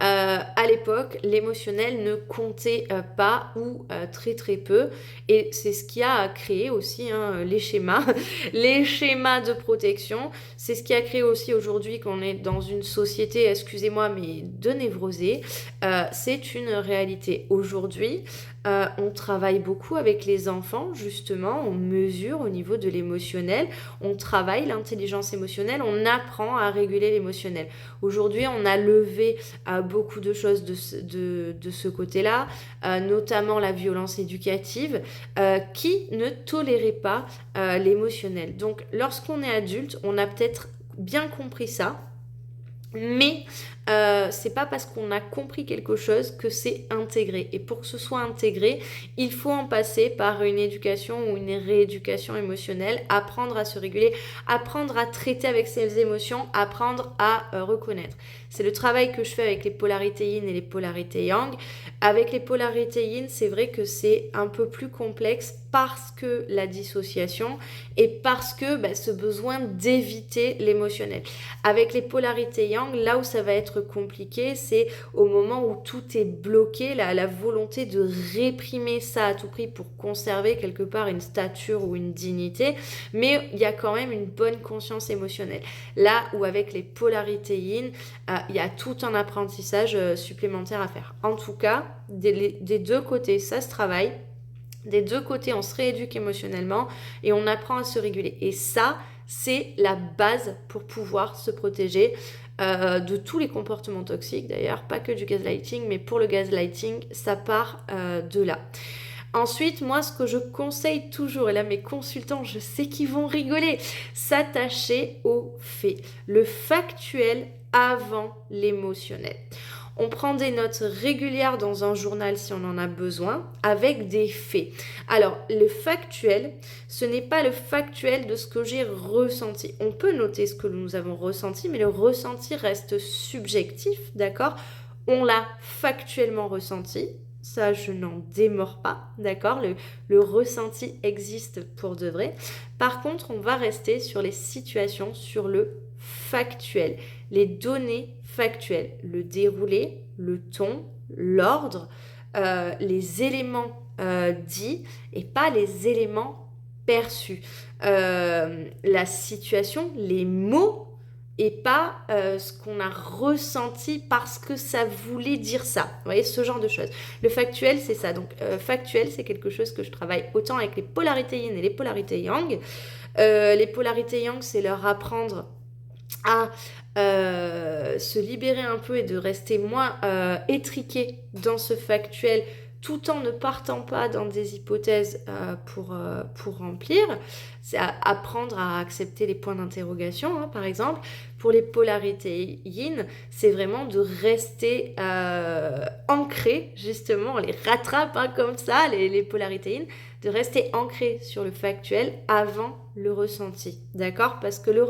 À l'époque, l'émotionnel ne comptait pas ou très très peu, et c'est ce qui a créé aussi les schémas de protection. C'est ce qui a créé aussi aujourd'hui qu'on est dans une société, excusez-moi, mais de névrosés. C'est une réalité aujourd'hui. On travaille beaucoup avec les enfants, justement, on mesure au niveau de l'émotionnel, on travaille l'intelligence émotionnelle, on apprend à réguler l'émotionnel. Aujourd'hui, on a levé beaucoup de choses de ce côté-là, notamment la violence éducative, qui ne tolérait pas l'émotionnel. Donc, lorsqu'on est adulte, on a peut-être bien compris ça, mais c'est pas parce qu'on a compris quelque chose que c'est intégré. Et pour que ce soit intégré, il faut en passer par une éducation ou une rééducation émotionnelle, apprendre à se réguler, apprendre à traiter avec ses émotions, apprendre à reconnaître. C'est le travail que je fais avec les polarités yin et les polarités yang. Avec les polarités yin, c'est vrai que c'est un peu plus complexe parce que la dissociation et parce que ce besoin d'éviter l'émotionnel. Avec les polarités yang, là où ça va être compliqué, c'est au moment où tout est bloqué, la volonté de réprimer ça à tout prix pour conserver quelque part une stature ou une dignité, mais il y a quand même une bonne conscience émotionnelle. Là où avec les polarités yin, il y a tout un apprentissage supplémentaire à faire. En tout cas, des deux côtés, ça se travaille. Des deux côtés, on se rééduque émotionnellement et on apprend à se réguler. Et ça, c'est la base pour pouvoir se protéger de tous les comportements toxiques d'ailleurs, pas que du gaslighting, mais pour le gaslighting, ça part de là. Ensuite, moi, ce que je conseille toujours, et là mes consultants, je sais qu'ils vont rigoler, s'attacher aux faits, le factuel avant l'émotionnel. On prend des notes régulières dans un journal si on en a besoin, avec des faits. Alors, le factuel, ce n'est pas le factuel de ce que j'ai ressenti. On peut noter ce que nous avons ressenti, mais le ressenti reste subjectif, d'accord ? On l'a factuellement ressenti. Ça, je n'en démords pas, d'accord ? Le ressenti existe pour de vrai. Par contre, on va rester sur les situations, sur le factuel, les données factuelles, le déroulé, le ton, l'ordre, les éléments dits et pas les éléments perçus. La situation, les mots et pas ce qu'on a ressenti parce que ça voulait dire ça. Vous voyez, ce genre de choses. Le factuel, c'est ça. Donc, factuel, c'est quelque chose que je travaille autant avec les polarités yin et les polarités yang. Les polarités yang, c'est leur apprendre à se libérer un peu et de rester moins étriqué dans ce factuel tout en ne partant pas dans des hypothèses pour remplir. C'est apprendre à accepter les points d'interrogation, par exemple. Pour les polarités yin, c'est vraiment de rester ancré, justement, on les rattrape comme ça, les polarités yin, de rester ancré sur le factuel avant le ressenti, d'accord ? Parce que le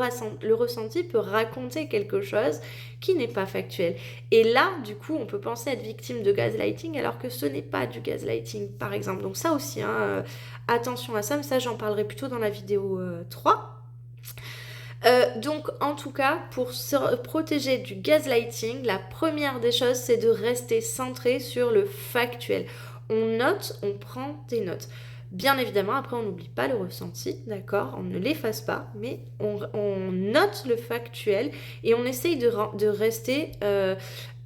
ressenti peut raconter quelque chose qui n'est pas factuel. Et là, du coup, on peut penser être victime de gaslighting alors que ce n'est pas du gaslighting, par exemple. Donc ça aussi, attention à ça, mais ça, j'en parlerai plutôt dans la vidéo 3. Donc en tout cas, pour se protéger du gaslighting, la première des choses, c'est de rester centré sur le factuel. On note, on prend des notes. Bien évidemment, après, on n'oublie pas le ressenti, d'accord ? On ne l'efface pas, mais on note le factuel et on essaye de rester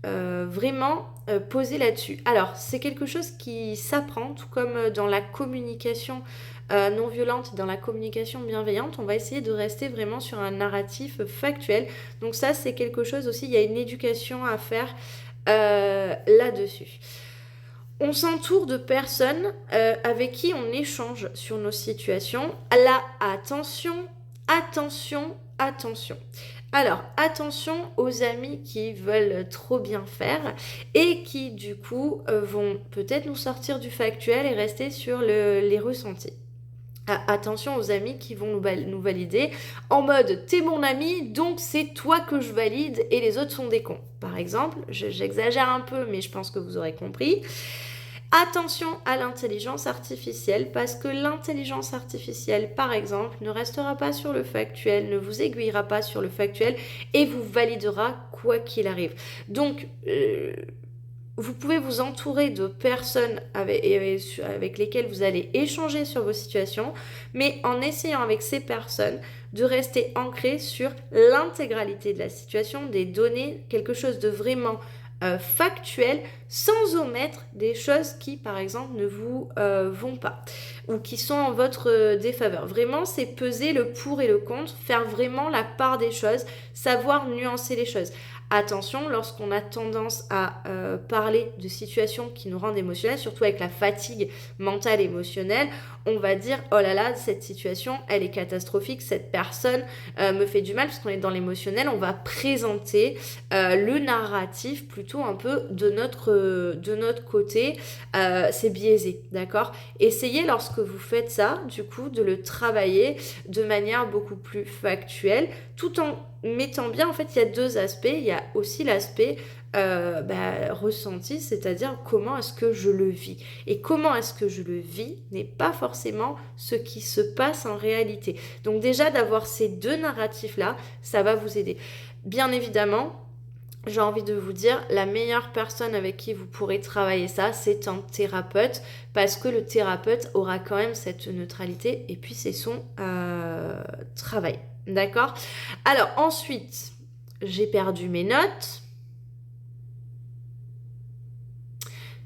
vraiment posé là-dessus. Alors, c'est quelque chose qui s'apprend, tout comme dans la communication non violente, dans la communication bienveillante, on va essayer de rester vraiment sur un narratif factuel. Donc ça, c'est quelque chose aussi, il y a une éducation à faire là-dessus. On s'entoure de personnes avec qui on échange sur nos situations. Là, attention. Alors, attention aux amis qui veulent trop bien faire et qui, du coup, vont peut-être nous sortir du factuel et rester sur les ressentis. Attention aux amis qui vont nous valider en mode « t'es mon ami, donc c'est toi que je valide et les autres sont des cons ». Par exemple, j'exagère un peu, mais je pense que vous aurez compris. Attention à l'intelligence artificielle parce que l'intelligence artificielle, par exemple, ne restera pas sur le factuel, ne vous aiguillera pas sur le factuel et vous validera quoi qu'il arrive. Donc, vous pouvez vous entourer de personnes avec lesquelles vous allez échanger sur vos situations, mais en essayant avec ces personnes de rester ancré sur l'intégralité de la situation, des données, quelque chose de vraiment factuelle sans omettre des choses qui, par exemple, ne vous vont pas ou qui sont en votre défaveur. Vraiment, c'est peser le pour et le contre, faire vraiment la part des choses, savoir nuancer les choses. Attention, lorsqu'on a tendance à parler de situations qui nous rendent émotionnels, surtout avec la fatigue mentale et émotionnelle, on va dire « Oh là là, cette situation, elle est catastrophique, cette personne me fait du mal » parce qu'on est dans l'émotionnel, on va présenter le narratif plutôt un peu de notre côté. C'est biaisé, d'accord ? Essayez lorsque vous faites ça, du coup, de le travailler de manière beaucoup plus factuelle, tout en mettant bien, en fait, il y a deux aspects. Il y a aussi l'aspect ressenti, c'est-à-dire comment est-ce que je le vis. Et comment est-ce que je le vis n'est pas forcément ce qui se passe en réalité. Donc déjà, d'avoir ces deux narratifs-là, ça va vous aider. Bien évidemment, j'ai envie de vous dire, la meilleure personne avec qui vous pourrez travailler ça, c'est un thérapeute, parce que le thérapeute aura quand même cette neutralité, et puis c'est son travail. D'accord ? Alors ensuite, j'ai perdu mes notes.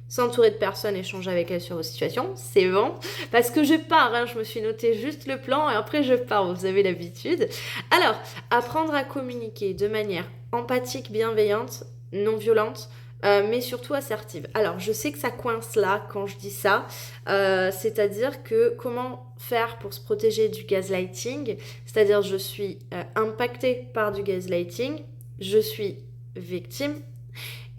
S'entourer de personnes, échanger avec elles sur vos situations, c'est bon. Parce que je pars, hein, je me suis noté juste le plan et après je pars, vous avez l'habitude. Alors, apprendre à communiquer de manière empathique, bienveillante, non violente, mais surtout assertive. Alors, je sais que ça coince là quand je dis ça, c'est-à-dire que comment faire pour se protéger du gaslighting, c'est-à-dire je suis impactée par du gaslighting, je suis victime.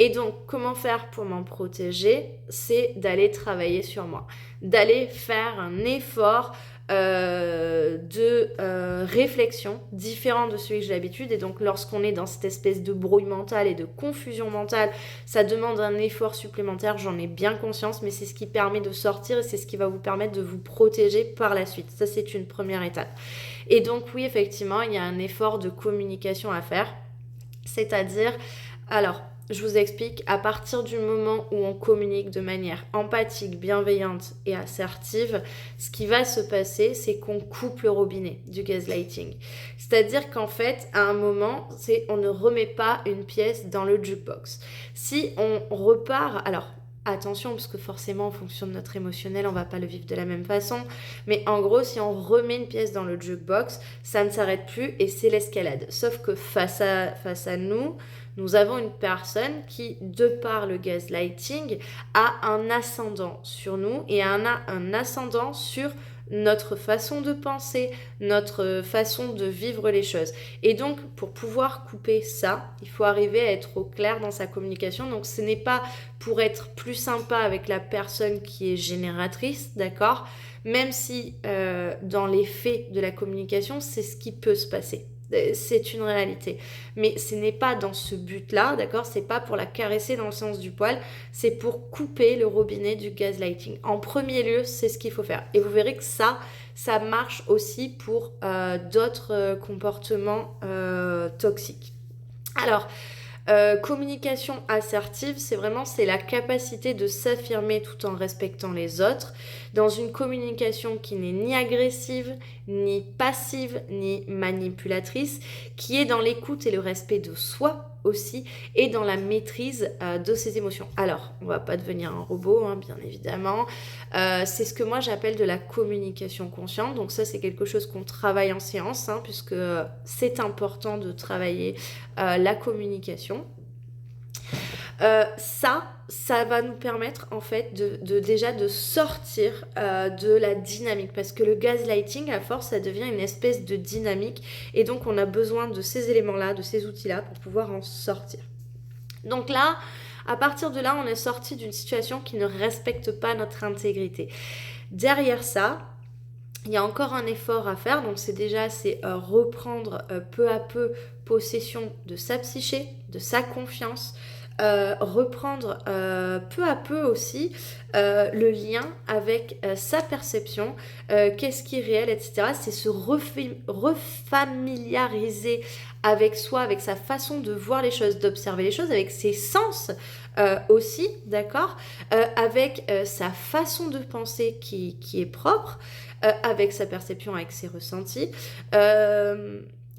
Et donc, comment faire pour m'en protéger ? C'est d'aller travailler sur moi, d'aller faire un effort de réflexion différent de celui que j'ai l'habitude. Et donc, lorsqu'on est dans cette espèce de brouille mentale et de confusion mentale, ça demande un effort supplémentaire, j'en ai bien conscience, mais c'est ce qui permet de sortir et c'est ce qui va vous permettre de vous protéger par la suite. Ça, c'est une première étape. Et donc, oui, effectivement, il y a un effort de communication à faire, c'est-à-dire, alors, je vous explique, à partir du moment où on communique de manière empathique, bienveillante et assertive, ce qui va se passer, c'est qu'on coupe le robinet du gaslighting. C'est-à-dire qu'en fait, à un moment, on ne remet pas une pièce dans le jukebox. Si on repart, alors attention, parce que forcément, en fonction de notre émotionnel, on ne va pas le vivre de la même façon. Mais en gros, si on remet une pièce dans le jukebox, ça ne s'arrête plus et c'est l'escalade. Sauf que face à nous, nous avons une personne qui, de par le gaslighting, a un ascendant sur nous et a un ascendant sur notre façon de penser, notre façon de vivre les choses. Et donc, pour pouvoir couper ça, il faut arriver à être au clair dans sa communication. Donc, ce n'est pas pour être plus sympa avec la personne qui est génératrice, d'accord ? Même si, dans les faits de la communication, c'est ce qui peut se passer. C'est une réalité. Mais ce n'est pas dans ce but-là, d'accord ? C'est pas pour la caresser dans le sens du poil, c'est pour couper le robinet du gaslighting. En premier lieu, c'est ce qu'il faut faire. Et vous verrez que ça marche aussi pour d'autres comportements toxiques. Alors, communication assertive, c'est la capacité de s'affirmer tout en respectant les autres dans une communication qui n'est ni agressive, ni passive, ni manipulatrice, qui est dans l'écoute et le respect de soi aussi et dans la maîtrise de ses émotions. Alors, on va pas devenir un robot, hein, bien évidemment. C'est ce que moi j'appelle de la communication consciente. Donc ça, c'est quelque chose qu'on travaille en séance, hein, puisque c'est important de travailler la communication. Ça va nous permettre en fait déjà de sortir de la dynamique, parce que le gaslighting, à force, ça devient une espèce de dynamique et donc on a besoin de ces éléments-là, de ces outils-là pour pouvoir en sortir. Donc là, à partir de là, on est sorti d'une situation qui ne respecte pas notre intégrité. Derrière ça, il y a encore un effort à faire, donc c'est reprendre peu à peu possession de sa psyché, de sa confiance, reprendre peu à peu aussi le lien avec sa perception, qu'est-ce qui est réel, etc. C'est se refamiliariser avec soi, avec sa façon de voir les choses, d'observer les choses, avec ses sens aussi, d'accord, avec sa façon de penser qui est propre, avec sa perception, avec ses ressentis.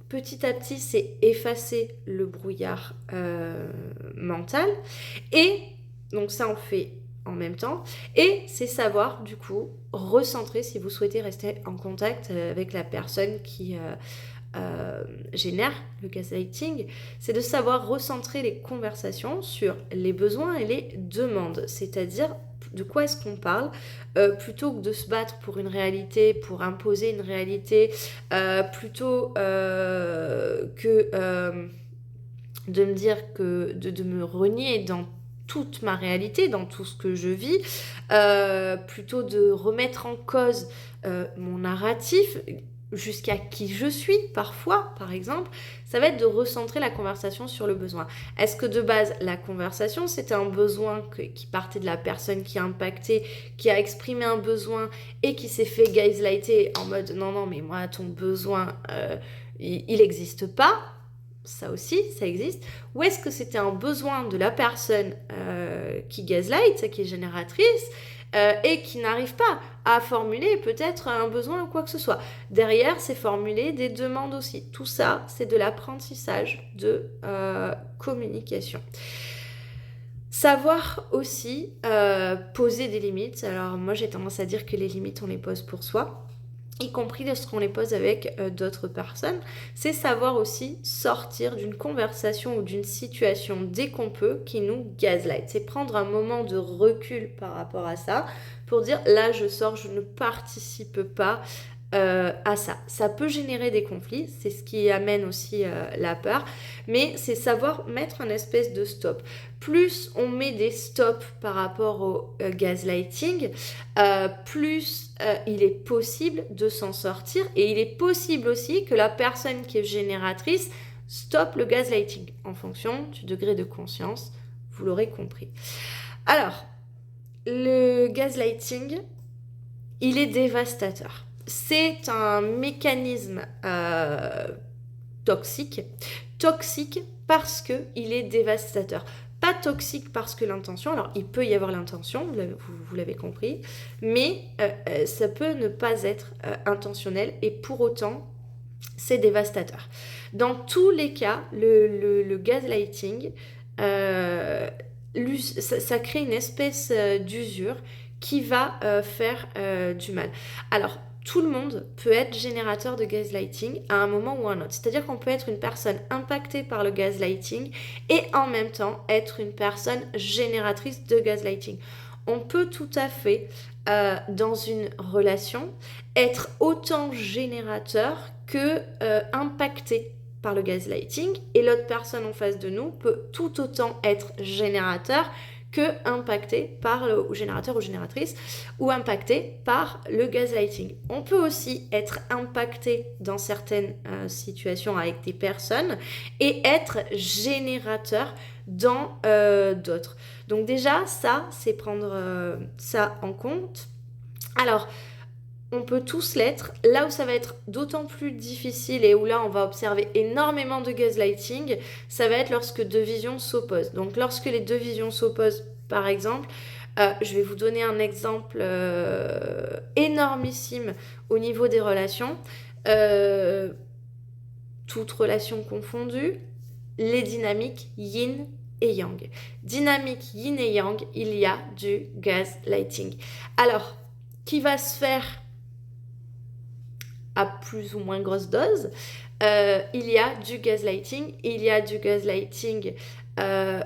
petit à petit, c'est effacer le brouillard mental. Et donc ça, on le fait en même temps. Et c'est savoir, du coup, recentrer si vous souhaitez rester en contact avec la personne qui génère le gaslighting. C'est de savoir recentrer les conversations sur les besoins et les demandes. C'est-à-dire, de quoi est-ce qu'on parle plutôt que de se battre pour une réalité, pour imposer une réalité, plutôt que de me dire que de me renier dans toute ma réalité, dans tout ce que je vis, plutôt de remettre en cause mon narratif, jusqu'à qui je suis parfois, par exemple, ça va être de recentrer la conversation sur le besoin. Est-ce que de base, la conversation, c'était un besoin qui partait de la personne qui a impacté, qui a exprimé un besoin et qui s'est fait gaslighter en mode « non, non, mais moi, ton besoin, il n'existe pas ». Ça aussi, ça existe. Ou est-ce que c'était un besoin de la personne qui gaslight, qui est génératrice, et qui n'arrive pas à formuler peut-être un besoin ou quoi que ce soit. Derrière, c'est formuler des demandes aussi. Tout ça, c'est de l'apprentissage de communication. Savoir aussi poser des limites. Alors moi, j'ai tendance à dire que les limites, on les pose pour soi, y compris lorsqu'on les pose avec d'autres personnes. C'est savoir aussi sortir d'une conversation ou d'une situation dès qu'on peut qui nous gaslight. C'est prendre un moment de recul par rapport à ça pour dire là je sors, je ne participe pas à ça. Ça peut générer des conflits, c'est ce qui amène aussi la peur, mais c'est savoir mettre un espèce de stop. Plus on met des stops par rapport au gaslighting, plus il est possible de s'en sortir, et il est possible aussi que la personne qui est génératrice stoppe le gaslighting en fonction du degré de conscience, vous l'aurez compris. Alors, le gaslighting, il est dévastateur. C'est un mécanisme toxique parce qu'il est dévastateur. Pas toxique parce que l'intention, alors il peut y avoir l'intention, vous l'avez compris, mais ça peut ne pas être intentionnel et pour autant, c'est dévastateur. Dans tous les cas, le gaslighting, ça crée une espèce d'usure qui va faire du mal. Alors, tout le monde peut être générateur de gaslighting à un moment ou à un autre. C'est-à-dire qu'on peut être une personne impactée par le gaslighting et en même temps être une personne génératrice de gaslighting. On peut tout à fait, dans une relation, être autant générateur que impacté par le gaslighting, et l'autre personne en face de nous peut tout autant être générateur que impacté par le générateur ou génératrice, ou impacté par le gaslighting. On peut aussi être impacté dans certaines situations avec des personnes et être générateur dans d'autres. Donc déjà, ça, c'est prendre ça en compte. Alors, on peut tous l'être. Là où ça va être d'autant plus difficile et où là on va observer énormément de gaslighting, ça va être lorsque deux visions s'opposent. Donc lorsque les deux visions s'opposent, par exemple, je vais vous donner un exemple énormissime au niveau des relations. Toutes relations confondues, les dynamiques yin et yang. Dynamique yin et yang, il y a du gaslighting. Alors, qui va se faire à plus ou moins grosse dose, il y a du gaslighting,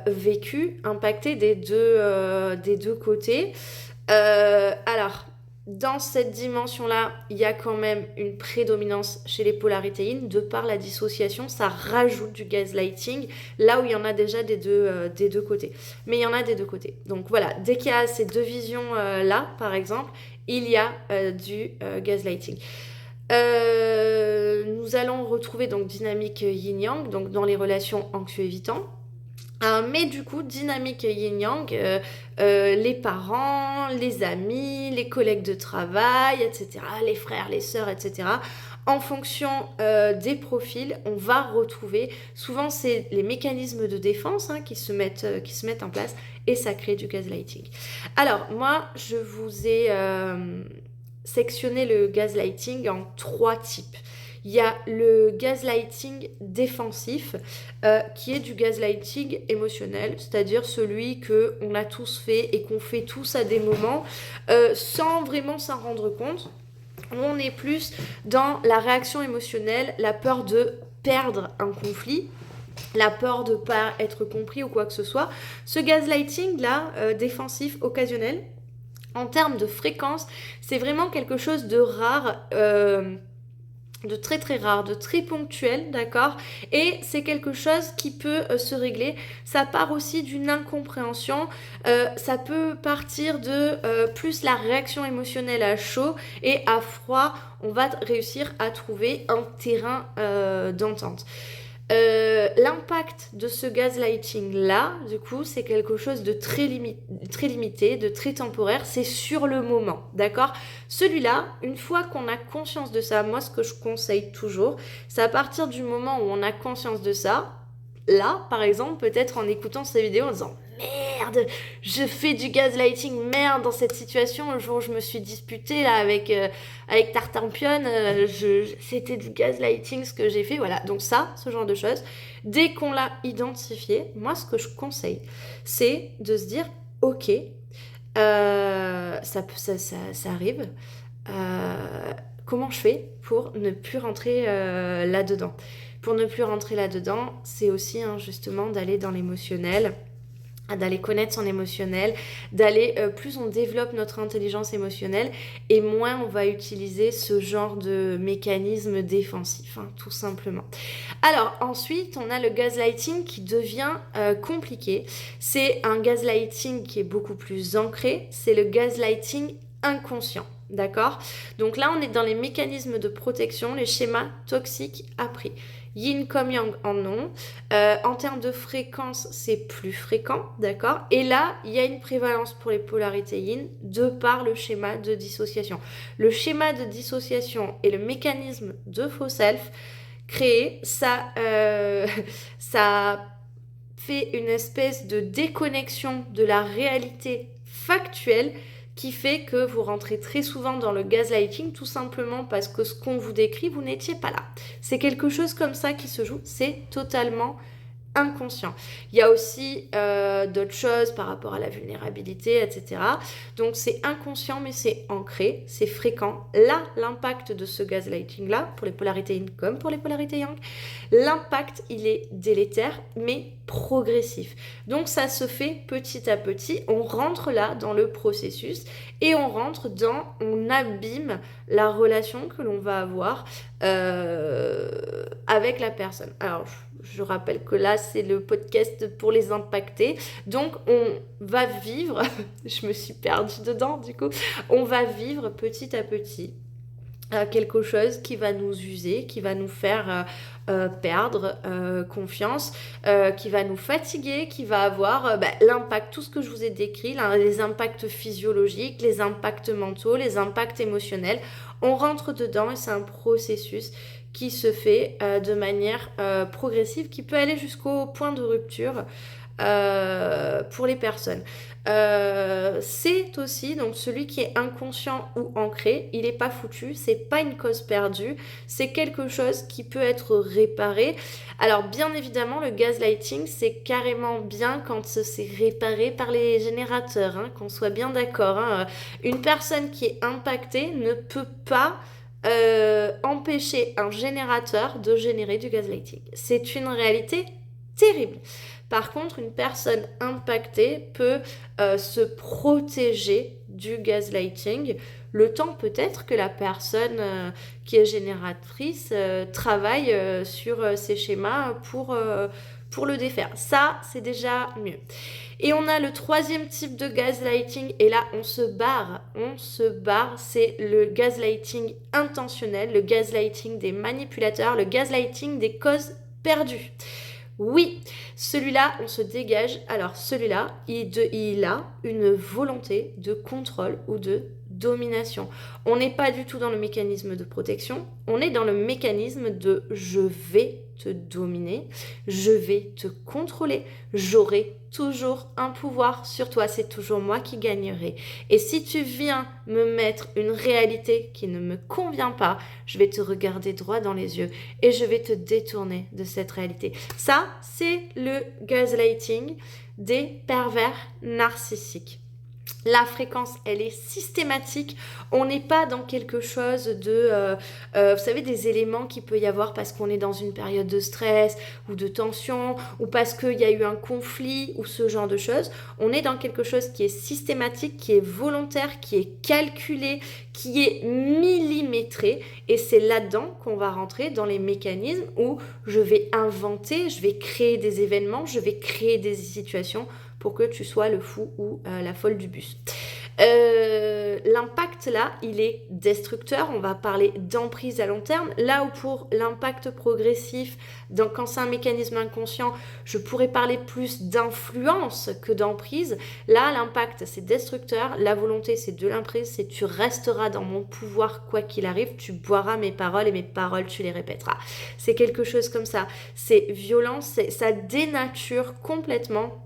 vécu, impacté des deux côtés. Alors, dans cette dimension-là, il y a quand même une prédominance chez les polarités yin, de par la dissociation, ça rajoute du gaslighting, là où il y en a déjà des deux côtés. Mais il y en a des deux côtés. Donc voilà, dès qu'il y a ces deux visions-là, par exemple, il y a du gaslighting. Nous allons retrouver donc dynamique yin-yang, donc dans les relations anxieux-évitants. Mais du coup, dynamique yin-yang, les parents, les amis, les collègues de travail, etc., les frères, les sœurs, etc., en fonction des profils, on va retrouver, souvent c'est les mécanismes de défense qui se mettent en place, et ça crée du gaslighting. Alors, moi, je vous ai sectionné le gaslighting en 3 types. Il y a le gaslighting défensif, qui est du gaslighting émotionnel, c'est-à-dire celui qu'on a tous fait et qu'on fait tous à des moments, sans vraiment s'en rendre compte. On est plus dans la réaction émotionnelle, la peur de perdre un conflit, la peur de ne pas être compris ou quoi que ce soit. Ce gaslighting là, défensif, occasionnel, en termes de fréquence, c'est vraiment quelque chose de rare, de très très rare, de très ponctuel, d'accord? Et c'est quelque chose qui peut se régler. Ça part aussi d'une incompréhension, ça peut partir de plus la réaction émotionnelle à chaud, et à froid, on va réussir à trouver un terrain d'entente. L'impact de ce gaslighting là, du coup, c'est quelque chose de très limité, de très temporaire, c'est sur le moment, d'accord? Celui-là, une fois qu'on a conscience de ça, moi ce que je conseille toujours, c'est à partir du moment où on a conscience de ça, là, par exemple, peut-être en écoutant ces vidéos en disant merde, je fais du gaslighting, merde, dans cette situation, le jour où je me suis disputée là avec Tartampion, c'était du gaslighting ce que j'ai fait, voilà. Donc ça, ce genre de choses, dès qu'on l'a identifié, moi ce que je conseille, c'est de se dire, ok, ça arrive, comment je fais pour ne plus rentrer là-dedans? Pour ne plus rentrer là-dedans, c'est aussi justement d'aller dans l'émotionnel, d'aller connaître son émotionnel, d'aller, plus on développe notre intelligence émotionnelle et moins on va utiliser ce genre de mécanisme défensif, tout simplement. Alors ensuite, on a le gaslighting qui devient compliqué. C'est un gaslighting qui est beaucoup plus ancré, c'est le gaslighting inconscient. D'accord? Donc là, on est dans les mécanismes de protection, les schémas toxiques appris. Yin comme yang en non. En termes de fréquence, c'est plus fréquent, d'accord? Et là, il y a une prévalence pour les polarités yin de par le schéma de dissociation. Le schéma de dissociation et le mécanisme de faux self créé, ça fait une espèce de déconnexion de la réalité factuelle qui fait que vous rentrez très souvent dans le gaslighting tout simplement parce que ce qu'on vous décrit, vous n'étiez pas là. C'est quelque chose comme ça qui se joue, c'est totalement inconscient. Il y a aussi d'autres choses par rapport à la vulnérabilité, etc. Donc c'est inconscient, mais c'est ancré, c'est fréquent. Là, l'impact de ce gaslighting-là, pour les polarités yin comme pour les polarités yang, l'impact, il est délétère, mais progressif. Donc ça se fait petit à petit, on rentre là dans le processus et on abîme la relation que l'on va avoir avec la personne. Alors, je rappelle que là, c'est le podcast pour les impactés. Donc, on va vivre, je me suis perdue dedans du coup, on va vivre petit à petit quelque chose qui va nous user, qui va nous faire perdre confiance, qui va nous fatiguer, qui va avoir l'impact, tout ce que je vous ai décrit, les impacts physiologiques, les impacts mentaux, les impacts émotionnels. On rentre dedans et c'est un processus qui se fait de manière progressive, qui peut aller jusqu'au point de rupture pour les personnes. C'est aussi donc celui qui est inconscient ou ancré, il n'est pas foutu, c'est pas une cause perdue, c'est quelque chose qui peut être réparé. Alors bien évidemment, le gaslighting, c'est carrément bien quand c'est réparé par les générateurs, qu'on soit bien d'accord. Une personne qui est impactée ne peut pas empêcher un générateur de générer du gaslighting. C'est une réalité terrible. Par contre, une personne impactée peut se protéger du gaslighting, le temps peut-être que la personne qui est génératrice travaille sur ces schémas pour le défaire. Ça, c'est déjà mieux. Et on a le troisième type de gaslighting, et là, on se barre, c'est le gaslighting intentionnel, le gaslighting des manipulateurs, le gaslighting des causes perdues. Oui, celui-là, on se dégage. Alors celui-là, il a une volonté de contrôle ou de domination. On n'est pas du tout dans le mécanisme de protection, on est dans le mécanisme de je vais te dominer, je vais te contrôler, j'aurai toujours un pouvoir sur toi, c'est toujours moi qui gagnerai. Et si tu viens me mettre une réalité qui ne me convient pas, je vais te regarder droit dans les yeux et je vais te détourner de cette réalité. Ça, c'est le gaslighting des pervers narcissiques. La fréquence, elle est systématique. On n'est pas dans quelque chose de, vous savez, des éléments qu'il peut y avoir parce qu'on est dans une période de stress ou de tension ou parce qu'il y a eu un conflit ou ce genre de choses. On est dans quelque chose qui est systématique, qui est volontaire, qui est calculé, qui est millimétré. Et c'est là-dedans qu'on va rentrer dans les mécanismes où je vais inventer, je vais créer des événements, je vais créer des situations pour que tu sois le fou ou la folle du bus. L'impact là, il est destructeur. On va parler d'emprise à long terme. Là où pour l'impact progressif, quand c'est un mécanisme inconscient, je pourrais parler plus d'influence que d'emprise. Là, l'impact, c'est destructeur. La volonté, c'est de l'emprise. C'est tu resteras dans mon pouvoir quoi qu'il arrive. Tu boiras mes paroles et mes paroles, tu les répéteras. C'est quelque chose comme ça. C'est violent. Ça dénature complètement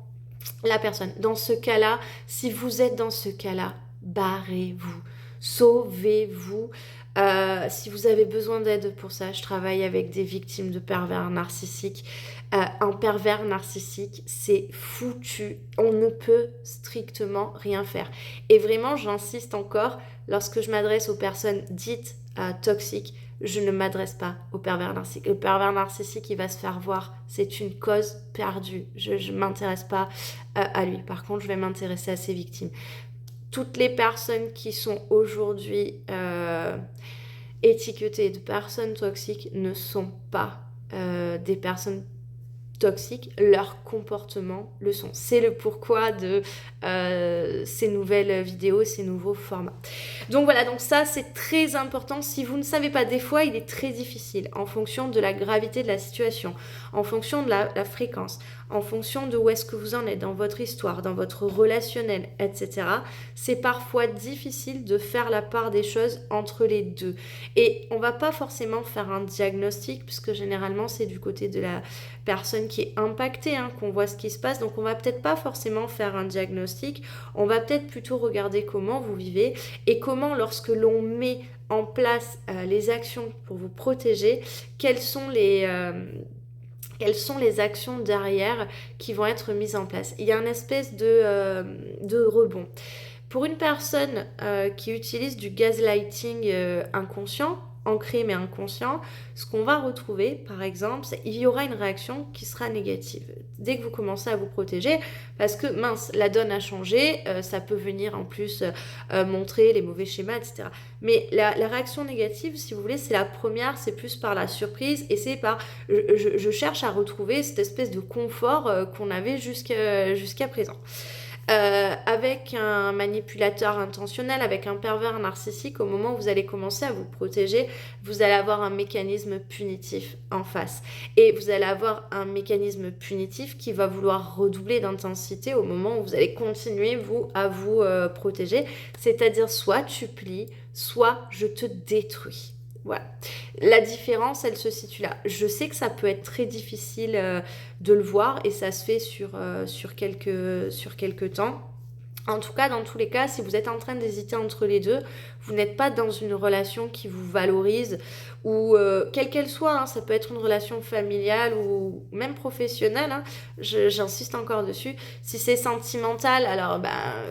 la personne. Dans ce cas-là, si vous êtes dans ce cas-là, barrez-vous, sauvez-vous. Si vous avez besoin d'aide pour ça, je travaille avec des victimes de pervers narcissiques. Un pervers narcissique, c'est foutu. On ne peut strictement rien faire. Et vraiment, j'insiste encore, lorsque je m'adresse aux personnes dites toxiques, je ne m'adresse pas au pervers narcissique. Le pervers narcissique, il va se faire voir. C'est une cause perdue. Je ne m'intéresse pas à lui. Par contre, je vais m'intéresser à ses victimes. Toutes les personnes qui sont aujourd'hui étiquetées de personnes toxiques ne sont pas des personnes toxiques, leur comportement le sont. C'est le pourquoi de ces nouvelles vidéos, ces nouveaux formats. Donc voilà, donc ça c'est très important. Si vous ne savez pas, des fois il est très difficile en fonction de la gravité de la situation, en fonction de la fréquence, en fonction de où est-ce que vous en êtes dans votre histoire, dans votre relationnel, etc. C'est parfois difficile de faire la part des choses entre les deux. Et on va pas forcément faire un diagnostic, puisque généralement c'est du côté de la personne qui est impactée, qu'on voit ce qui se passe. Donc on va peut-être pas forcément faire un diagnostic, on va peut-être plutôt regarder comment vous vivez et comment lorsque l'on met en place les actions pour vous protéger, quelles sont les actions derrière qui vont être mises en place. Il y a une espèce de rebond. Pour une personne qui utilise du gaslighting inconscient, ancré mais inconscient, ce qu'on va retrouver, par exemple, c'est qu'il y aura une réaction qui sera négative. Dès que vous commencez à vous protéger, parce que mince, la donne a changé, ça peut venir en plus montrer les mauvais schémas, etc. Mais la réaction négative, si vous voulez, c'est la première, c'est plus par la surprise et c'est par je cherche à retrouver cette espèce de confort qu'on avait jusqu'à présent. Avec un manipulateur intentionnel, avec un pervers narcissique, au moment où vous allez commencer à vous protéger, vous allez avoir un mécanisme punitif en face. Et vous allez avoir un mécanisme punitif qui va vouloir redoubler d'intensité au moment où vous allez continuer, à vous protéger. C'est-à-dire soit tu plies, soit je te détruis. Voilà. La différence, elle se situe là. Je sais que ça peut être très difficile de le voir et ça se fait sur quelques temps. En tout cas, dans tous les cas, si vous êtes en train d'hésiter entre les deux, vous n'êtes pas dans une relation qui vous valorise ou quelle qu'elle soit, ça peut être une relation familiale ou même professionnelle, j'insiste encore dessus. Si c'est sentimental, alors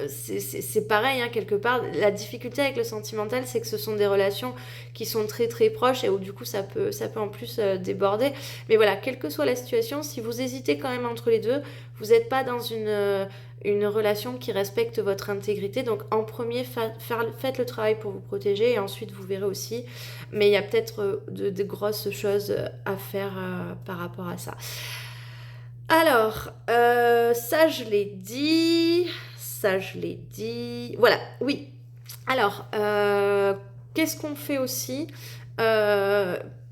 c'est pareil, quelque part. La difficulté avec le sentimental, c'est que ce sont des relations qui sont très très proches et où du coup ça peut en plus déborder. Mais voilà, quelle que soit la situation, si vous hésitez quand même entre les deux, vous n'êtes pas dans une relation qui respecte votre intégrité. Donc en premier, faites le travail pour vous protéger et ensuite vous verrez aussi. Mais il y a peut-être de grosses choses à faire par rapport à ça. Alors, ça je l'ai dit. Voilà, oui. Alors, qu'est-ce qu'on fait aussi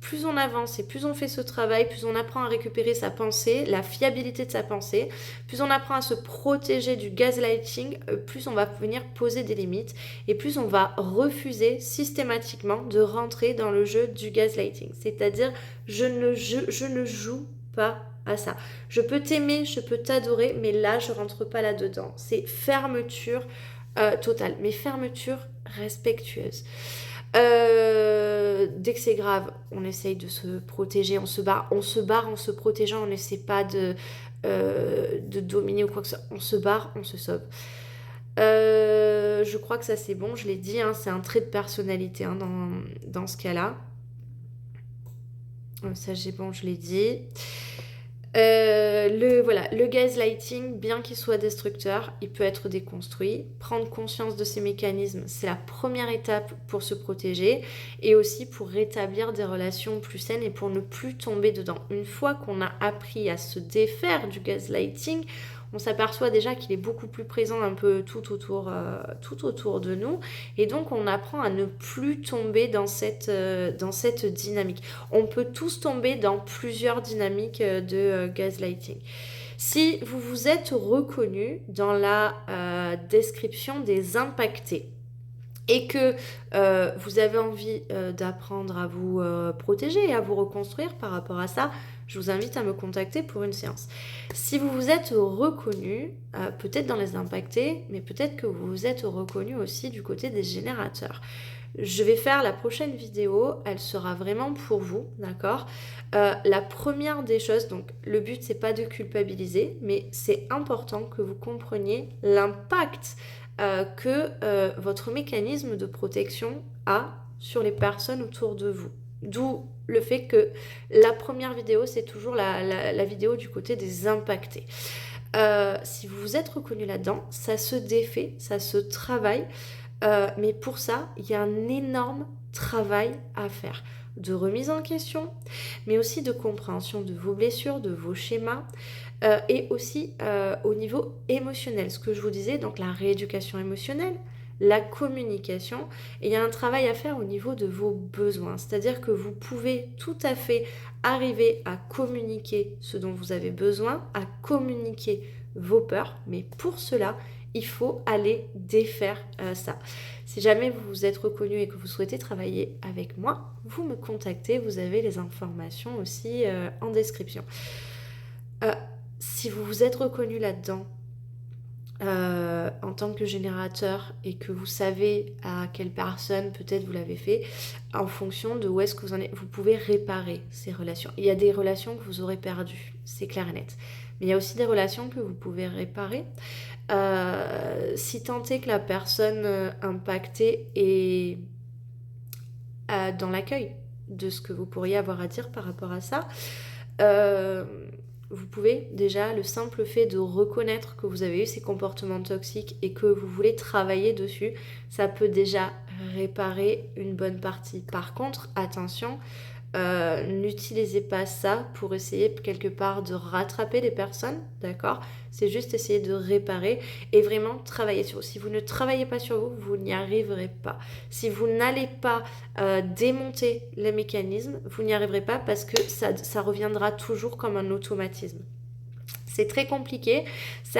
plus on avance et plus on fait ce travail, plus on apprend à récupérer sa pensée, la fiabilité de sa pensée, plus on apprend à se protéger du gaslighting, plus on va venir poser des limites et plus on va refuser systématiquement de rentrer dans le jeu du gaslighting. C'est-à-dire, je ne joue pas à ça. Je peux t'aimer, je peux t'adorer, mais là, je rentre pas là-dedans. C'est fermeture totale, mais fermeture respectueuse. Dès que c'est grave, on essaye de se protéger, on se barre en se protégeant, on n'essaie pas de dominer ou quoi que ce soit. On se barre, on se sauve. Je crois que ça c'est bon, je l'ai dit, hein, c'est un trait de personnalité hein, dans ce cas-là. Ça j'ai bon, je l'ai dit. Le gaslighting, bien qu'il soit destructeur, il peut être déconstruit. Prendre conscience de ces mécanismes, c'est la première étape pour se protéger et aussi pour rétablir des relations plus saines et pour ne plus tomber dedans. Une fois qu'on a appris à se défaire du gaslighting, on s'aperçoit déjà qu'il est beaucoup plus présent un peu tout autour de nous et donc on apprend à ne plus tomber dans cette dynamique. On peut tous tomber dans plusieurs dynamiques de gaslighting. Si vous vous êtes reconnu dans la description des impactés, et que vous avez envie d'apprendre à vous protéger et à vous reconstruire par rapport à ça, je vous invite à me contacter pour une séance. Si vous vous êtes reconnu, peut-être dans les impactés, mais peut-être que vous vous êtes reconnu aussi du côté des générateurs. Je vais faire la prochaine vidéo, elle sera vraiment pour vous, d'accord ? La première des choses, donc le but c'est pas de culpabiliser, mais c'est important que vous compreniez l'impact que votre mécanisme de protection a sur les personnes autour de vous. D'où le fait que la première vidéo, c'est toujours la vidéo du côté des impactés. Si vous vous êtes reconnu là-dedans, ça se défait, ça se travaille, mais pour ça, il y a un énorme travail à faire de remise en question, mais aussi de compréhension de vos blessures, de vos schémas, et aussi au niveau émotionnel, ce que je vous disais, donc la rééducation émotionnelle, la communication, et il y a un travail à faire au niveau de vos besoins, c'est-à-dire que vous pouvez tout à fait arriver à communiquer ce dont vous avez besoin, à communiquer vos peurs, mais pour cela, il faut aller défaire ça. Si jamais vous vous êtes reconnu et que vous souhaitez travailler avec moi, vous me contactez, vous avez les informations aussi en description. Si vous vous êtes reconnu là-dedans, en tant que générateur et que vous savez à quelle personne peut-être vous l'avez fait, en fonction de où est-ce que vous en êtes, vous pouvez réparer ces relations. Il y a des relations que vous aurez perdues, c'est clair et net. Mais il y a aussi des relations que vous pouvez réparer. Si tant est que la personne impactée est dans l'accueil de ce que vous pourriez avoir à dire par rapport à ça, vous pouvez déjà, le simple fait de reconnaître que vous avez eu ces comportements toxiques et que vous voulez travailler dessus, ça peut déjà réparer une bonne partie. Par contre, attention, n'utilisez pas ça pour essayer quelque part de rattraper les personnes, d'accord ? C'est juste essayer de réparer et vraiment travailler sur vous. Si vous ne travaillez pas sur vous, vous n'y arriverez pas. Si vous n'allez pas démonter les mécanismes, vous n'y arriverez pas parce que ça reviendra toujours comme un automatisme. C'est très compliqué. C'est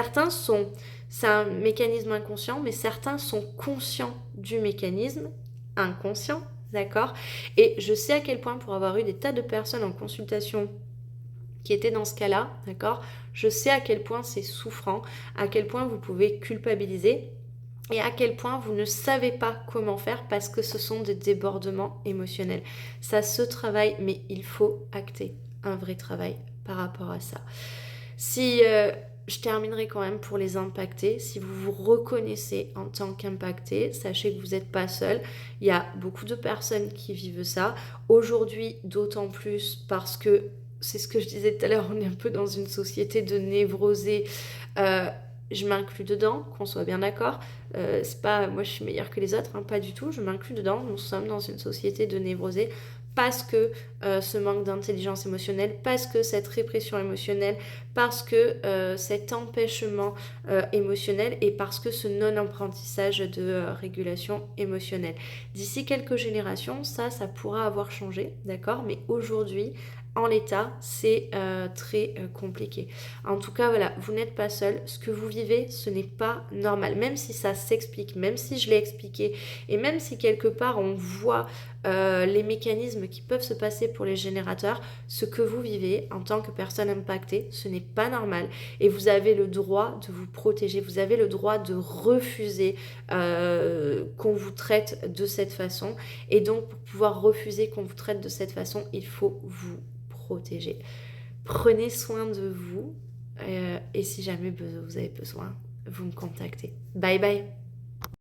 un mécanisme inconscient, mais certains sont conscients du mécanisme inconscient. D'accord ? Et je sais à quel point, pour avoir eu des tas de personnes en consultation qui étaient dans ce cas-là, d'accord ? Je sais à quel point c'est souffrant, à quel point vous pouvez culpabiliser et à quel point vous ne savez pas comment faire parce que ce sont des débordements émotionnels. Ça se travaille, mais il faut acter un vrai travail par rapport à ça. Si je terminerai quand même pour les impactés. Si vous vous reconnaissez en tant qu'impacté, sachez que vous n'êtes pas seul. Il y a beaucoup de personnes qui vivent ça. Aujourd'hui, d'autant plus parce que, c'est ce que je disais tout à l'heure, on est un peu dans une société de névrosés. Je m'inclus dedans, qu'on soit bien d'accord. C'est pas moi je suis meilleure que les autres, hein, pas du tout. Je m'inclus dedans. Nous sommes dans une société de névrosés parce que ce manque d'intelligence émotionnelle, parce que cette répression émotionnelle, parce que cet empêchement émotionnel et parce que ce non-apprentissage de régulation émotionnelle. D'ici quelques générations, ça pourra avoir changé, d'accord? Mais aujourd'hui, en l'état, c'est très compliqué. En tout cas, voilà, vous n'êtes pas seul. Ce que vous vivez, ce n'est pas normal. Même si ça s'explique, même si je l'ai expliqué, et même si quelque part on voit les mécanismes qui peuvent se passer pour les générateurs, ce que vous vivez en tant que personne impactée, ce n'est pas normal. Et vous avez le droit de vous protéger, vous avez le droit de refuser qu'on vous traite de cette façon. Et donc, pour pouvoir refuser qu'on vous traite de cette façon, il faut vous protéger. Prenez soin de vous et si jamais vous avez besoin, vous me contactez. Bye bye.